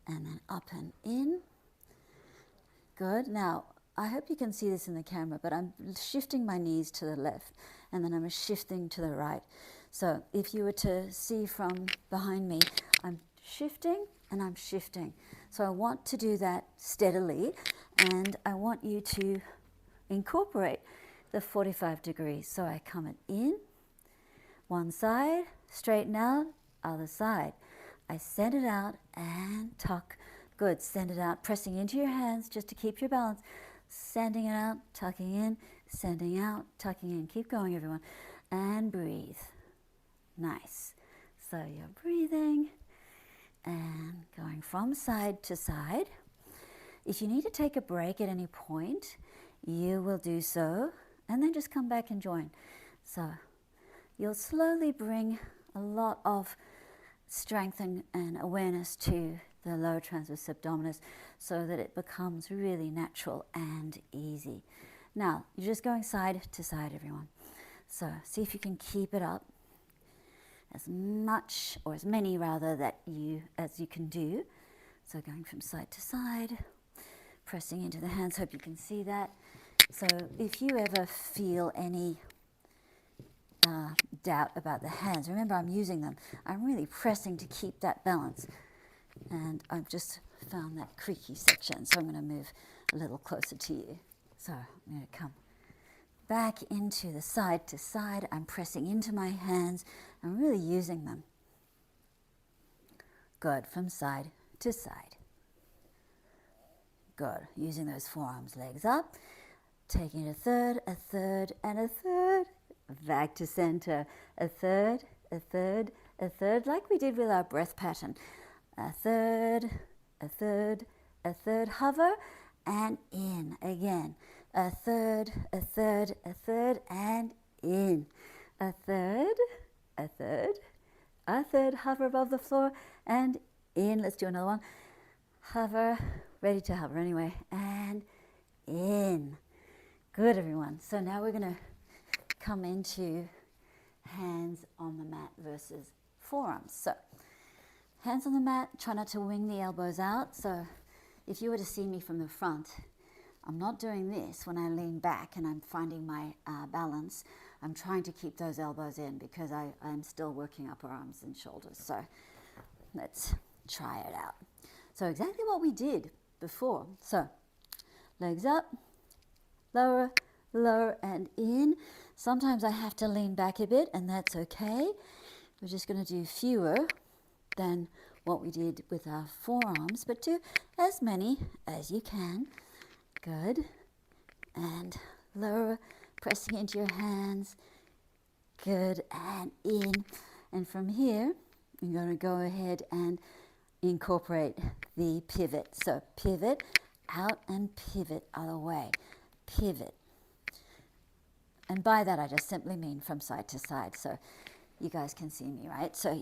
and then up and in. Good. Now, I hope you can see this in the camera, but I'm shifting my knees to the left and then I'm shifting to the right. So if you were to see from behind me, I'm shifting and I'm shifting. So I want to do that steadily, and I want you to incorporate the 45 degrees. So I come in, one side, straighten out, other side. I send it out and tuck. Good, send it out, pressing into your hands just to keep your balance. Sending it out, tucking in, sending out, tucking in. Keep going, everyone. And breathe. Nice. So you're breathing and going from side to side. If you need to take a break at any point, you will do so, and then just come back and join. So you'll slowly bring a lot of strength and awareness to the lower transverse abdominis so that it becomes really natural and easy. Now, you're just going side to side, everyone. So see if you can keep it up as much, or as many rather, as you can do. So going from side to side, pressing into the hands. Hope you can see that. So if you ever feel any doubt about the hands, remember I'm using them. I'm really pressing to keep that balance. And I've just found that creaky section, so I'm going to move a little closer to you. So I'm going to come back into the side to side. I'm pressing into my hands. I'm really using them. Good, from side to side. Good, using those forearms, legs up. Taking a third, and a third. Back to center. A third, like we did with our breath pattern. A third, hover, and in again. A third, and in. A third, hover above the floor, and in. Let's do another one. Hover, ready to hover anyway, and in. Good, everyone. So now we're going to come into hands on the mat versus forearms. So hands on the mat, try not to wing the elbows out. So if you were to see me from the front, I'm not doing this when I lean back and I'm finding my balance. I'm trying to keep those elbows in because I'm still working upper arms and shoulders. So let's try it out. So exactly what we did before. So legs up, lower, lower, and in. Sometimes I have to lean back a bit, and that's okay. We're just going to do fewer than what we did with our forearms, but do as many as you can. Good. And lower, pressing into your hands. Good, and in. And from here, you're going to go ahead and incorporate the pivot. So pivot, out, and pivot other way. Pivot. And by that, I just simply mean from side to side. So you guys can see me, right? So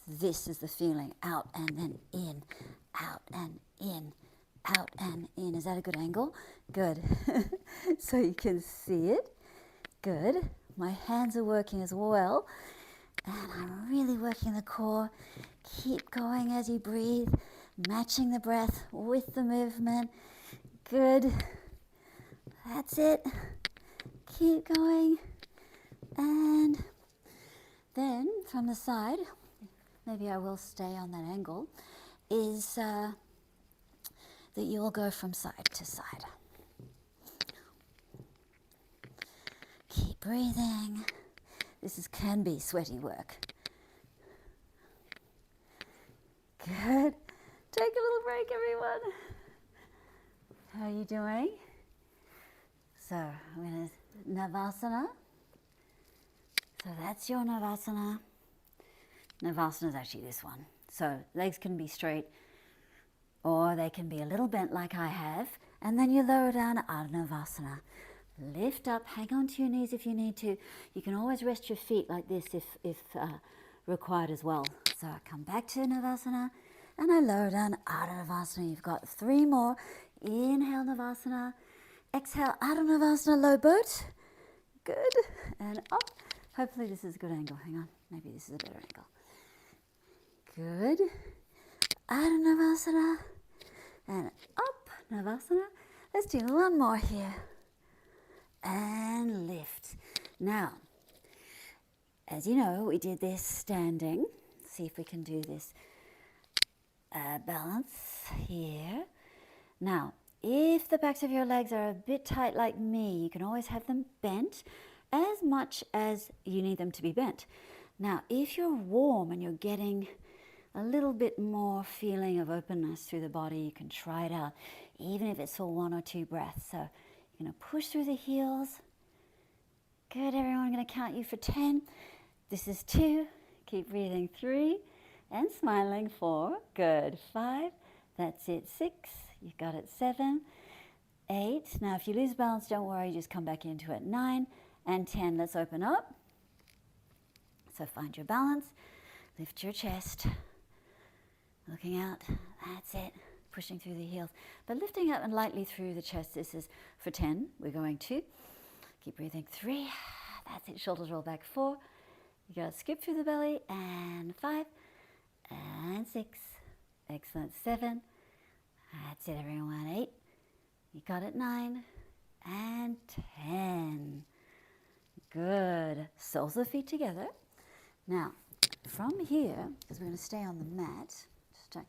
this is the feeling, out and then in, out and in, out and in. Is that a good angle? Good. So you can see it. Good. My hands are working as well. And I'm really working the core. Keep going as you breathe, matching the breath with the movement. Good. That's it. Keep going. And then from the side, maybe I will stay on that angle, is that you will go from side to side. Keep breathing. This can be sweaty work. Good. Take a little break, everyone. How are you doing? So I'm going to Navasana. So that's your Navasana. Navasana is actually this one. So legs can be straight or they can be a little bent like I have. And then you lower down Ardha Navasana. Lift up, hang on to your knees if you need to. You can always rest your feet like this if required as well. So I come back to Navasana and I lower down Ardha Navasana. You've got 3 more. Inhale Navasana. Exhale Ardha Navasana, low boat. Good. And up. Hopefully this is a good angle. Hang on. Maybe this is a better angle. Good. Ardha Navasana. And up Navasana. Let's do one more here. And lift. Now, as you know, we did this standing. See if we can do this balance here. Now, if the backs of your legs are a bit tight like me, you can always have them bent as much as you need them to be bent. Now, if you're warm and you're getting a little bit more feeling of openness through the body, you can try it out, even if it's for 1 or 2 breaths. So you're going to push through the heels. Good, everyone. I'm going to count you for 10. This is 2. Keep breathing. 3. And smiling. 4. Good. 5. That's it. 6. You've got it. 7. 8. Now, if you lose balance, don't worry. Just come back into it. 9 and 10. Let's open up. So find your balance. Lift your chest. Looking out. That's it. Pushing through the heels. But lifting up and lightly through the chest. This is for 10. We're going 2. Keep breathing. 3. That's it. Shoulders roll back. 4. You got to skip through the belly. And 5. And 6. Excellent. 7. That's it, everyone. 8. You got it. 9. And 10. Good. Soles of the feet together. Now, from here, because we're going to stay on the mat, just try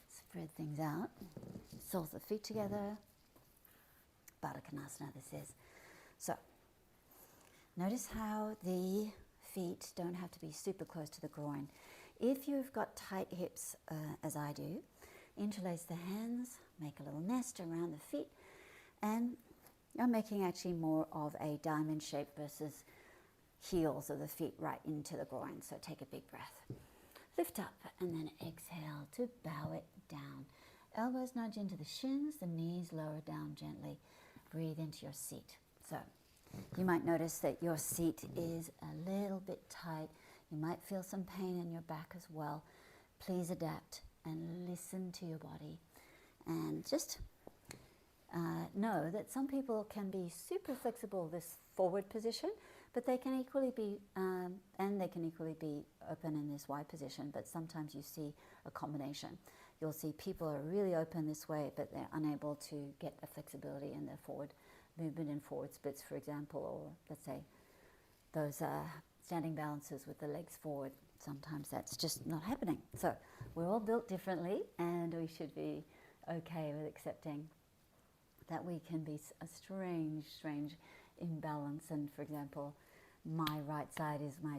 spread things out. Soles of the feet together. Baddha Konasana this is. So, notice how the feet don't have to be super close to the groin. If you've got tight hips, as I do, interlace the hands, make a little nest around the feet, and you're making actually more of a diamond shape versus heels of the feet right into the groin. So take a big breath. Lift up and then exhale to bow it down. Elbows nudge into the shins, the knees lower down gently. Breathe into your seat. So you might notice that your seat is a little bit tight. You might feel some pain in your back as well. Please adapt and listen to your body. And just know that some people can be super flexible this forward position, but they can equally be, and they can equally be open in this wide position, but sometimes you see a combination. You'll see people are really open this way, but they're unable to get the flexibility in their forward movement and forward splits, for example, or let's say those standing balances with the legs forward. Sometimes that's just not happening. So we're all built differently, and we should be okay with accepting that we can be a strange imbalance. And for example, my right side is my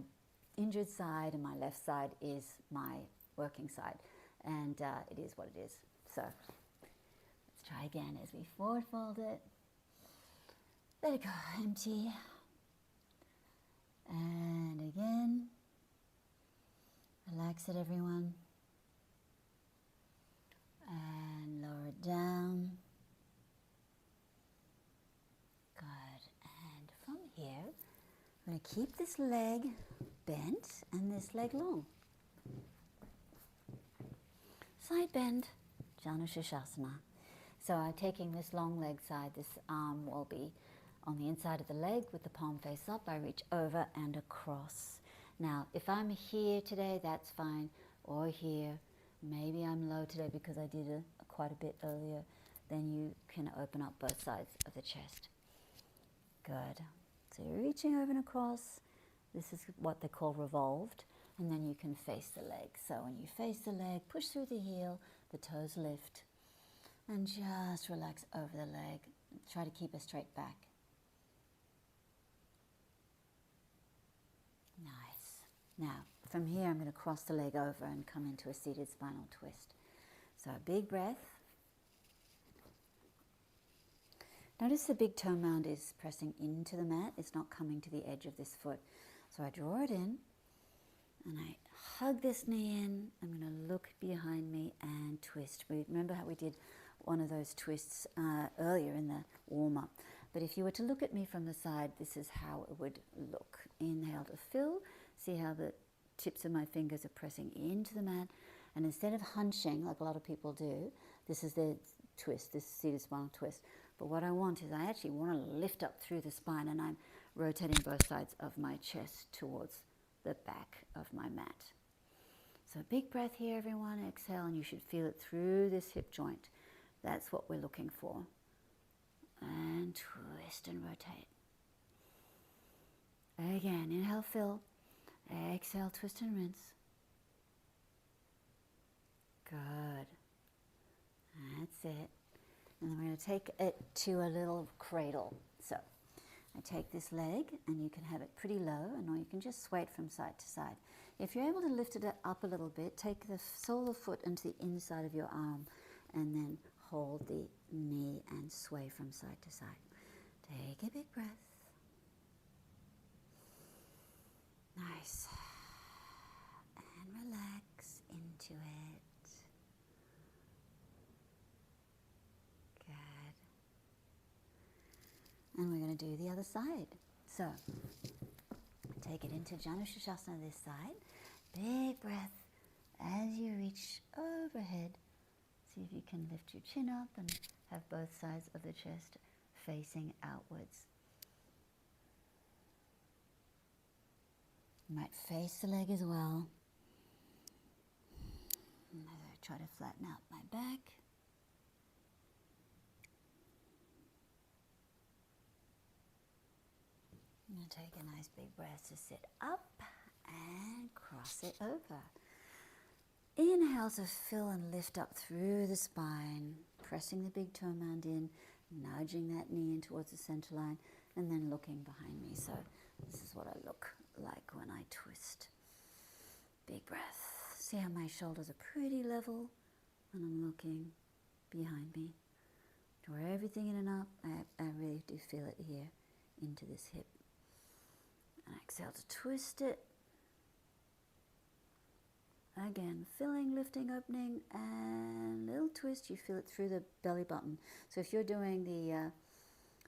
injured side and my left side is my working side, and it is what it is. So let's try again as we forward fold it. Let it go, empty. And again. Relax it, everyone. And lower it down. Good. And from here, I'm going to keep this leg bent and this leg long. Side bend, Janu Shirshasana. So I'm taking this long leg side. This arm will be on the inside of the leg with the palm face up. I reach over and across. Now, if I'm here today, that's fine, or here. Maybe I'm low today because I did quite a bit earlier. Then you can open up both sides of the chest. Good. So you're reaching over and across. This is what they call revolved. And then you can face the leg. So when you face the leg, push through the heel, the toes lift, and just relax over the leg. Try to keep a straight back. Nice. Now, from here, I'm going to cross the leg over and come into a seated spinal twist. So a big breath. Notice the big toe mound is pressing into the mat. It's not coming to the edge of this foot. So I draw it in, and I hug this knee in. I'm going to look behind me and twist. Remember how we did one of those twists earlier in the warm-up. But if you were to look at me from the side, this is how it would look. Inhale to fill. See how the tips of my fingers are pressing into the mat. And instead of hunching, like a lot of people do, this is the twist, this seated spinal twist. But what I want is I actually want to lift up through the spine, and I'm rotating both sides of my chest towards the back of my mat. So big breath here, everyone. Exhale, and you should feel it through this hip joint. That's what we're looking for. and twist and rotate. Again, inhale, fill. Exhale, twist and rinse. Good. That's it. And then we're going to take it to a little cradle. So I take this leg, and you can have it pretty low, or you can just sway it from side to side. If you're able to lift it up a little bit, take the sole of the foot into the inside of your arm, and then hold the knee and sway from side to side. Take a big breath. Nice. And relax into it. Good. And we're going to do the other side. So, take it into Janushirshasana this side. Big breath as you reach overhead. See if you can lift your chin up and have both sides of the chest facing outwards. You might face the leg as well. And as I try to flatten out my back. I'm going to take a nice big breath to sit up and cross it over. Inhale to fill and lift up through the spine, pressing the big toe mound in, nudging that knee in towards the center line, and then looking behind me. So this is what I look like when I twist. Big breath. See how my shoulders are pretty level when I'm looking behind me. Draw everything in and up. I really do feel it here into this hip. And exhale to twist it. Again, filling, lifting, opening, and little twist. You feel it through the belly button. So if you're doing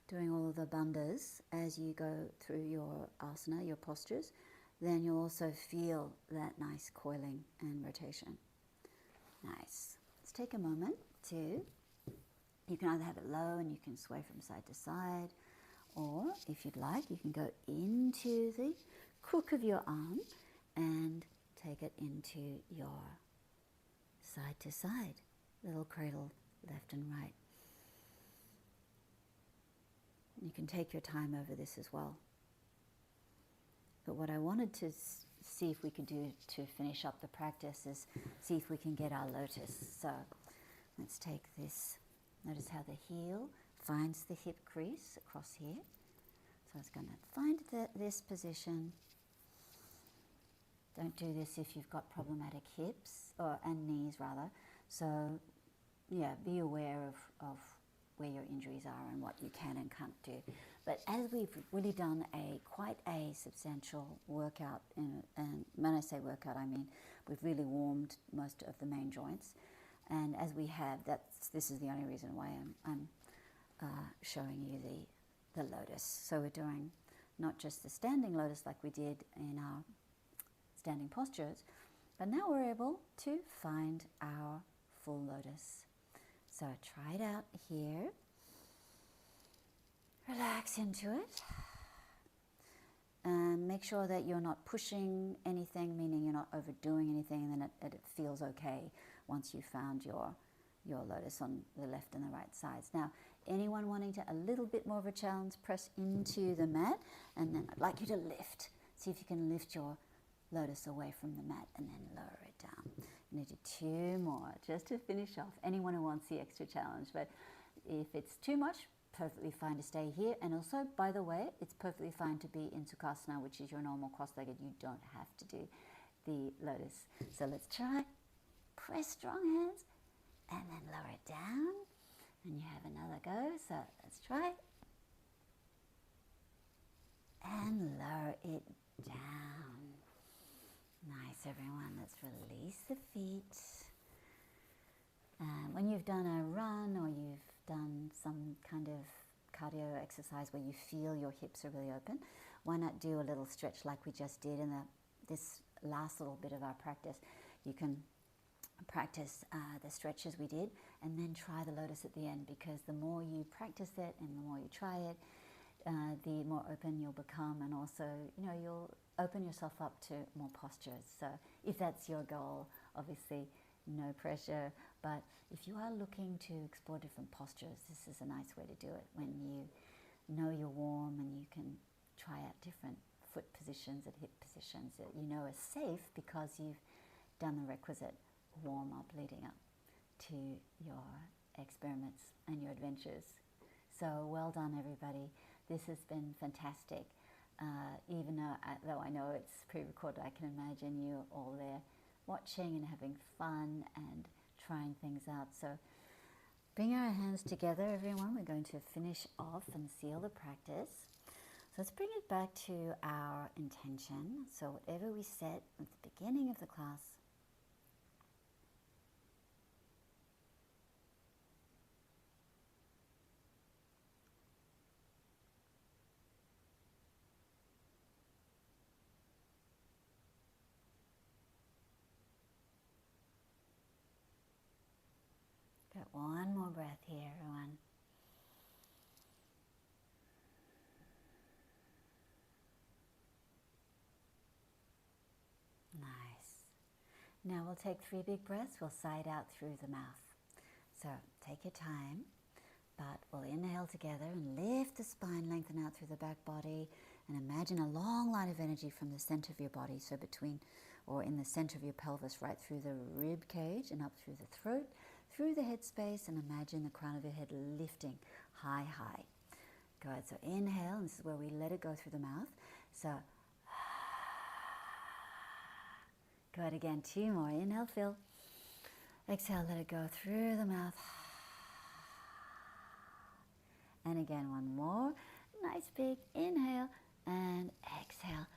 doing all of the bandhas as you go through your asana, your postures, then you'll also feel that nice coiling and rotation. Nice. Let's take a moment to, you can either have it low and you can sway from side to side, or if you'd like, you can go into the crook of your arm and take it into your side to side, little cradle left and right. You can take your time over this as well. But what I wanted to see if we could do to finish up the practice is see if we can get our lotus. So let's take this. Notice how the heel finds the hip crease across here. So it's going to find this position. Don't do this if you've got problematic hips, and knees rather. So yeah, be aware of where your injuries are and what you can and can't do. But as we've really done quite a substantial workout, and when I say workout, I mean we've really warmed most of the main joints. And as we have, this is the only reason why I'm showing you the lotus. So we're doing not just the standing lotus like we did in our standing postures, but now we're able to find our full lotus. So try it out here. Relax into it. And make sure that you're not pushing anything, meaning you're not overdoing anything, and then it feels okay once you've found your lotus on the left and the right sides. Now, anyone wanting a little bit more of a challenge, press into the mat, and then I'd like you to lift. See if you can lift your lotus away from the mat and then lower it down. I'm going to do 2 more just to finish off. Anyone who wants the extra challenge, but if it's too much, perfectly fine to stay here. And also, by the way, it's perfectly fine to be in Sukhasana, which is your normal cross-legged. You don't have to do the lotus. So let's try. Press strong hands and then lower it down. And you have another go. So let's try. And lower it down. Nice, everyone. Let's release the feet. When you've done a run or you've done some kind of cardio exercise where you feel your hips are really open, why not do a little stretch like we just did in this last little bit of our practice? You can practice the stretches we did and then try the lotus at the end, because the more you practice it and the more you try it, the more open you'll become, and also, you'll open yourself up to more postures. So if that's your goal, obviously no pressure. But if you are looking to explore different postures, this is a nice way to do it, when you know you're warm and you can try out different foot positions and hip positions that you know are safe because you've done the requisite warm-up leading up to your experiments and your adventures. So well done, everybody. This has been fantastic. Even though I know it's pre-recorded, I can imagine you all there watching and having fun and trying things out. So bring our hands together, everyone. We're going to finish off and seal the practice. So let's bring it back to our intention. So whatever we set at the beginning of the class, got one more breath here, everyone. Nice. Now we'll take 3 big breaths. We'll sigh it out through the mouth. So take your time, but we'll inhale together and lift the spine, lengthen out through the back body, and imagine a long line of energy from the center of your body, so between or in the center of your pelvis, right through the rib cage and up through the throat, through the head space, and imagine the crown of your head lifting high, high. Good. So inhale, and this is where we let it go through the mouth. So good. Again, 2 more. Inhale, fill. Exhale, let it go through the mouth. And again, 1 more. Nice big inhale and exhale.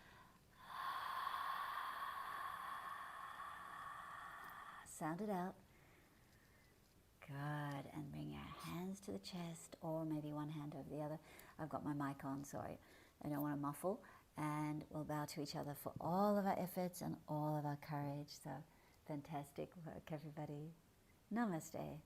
Sound it out. Good. And bring your hands to the chest, or maybe one hand over the other. I've got my mic on, so I don't want to muffle. And we'll bow to each other for all of our efforts and all of our courage. So fantastic work, everybody. Namaste.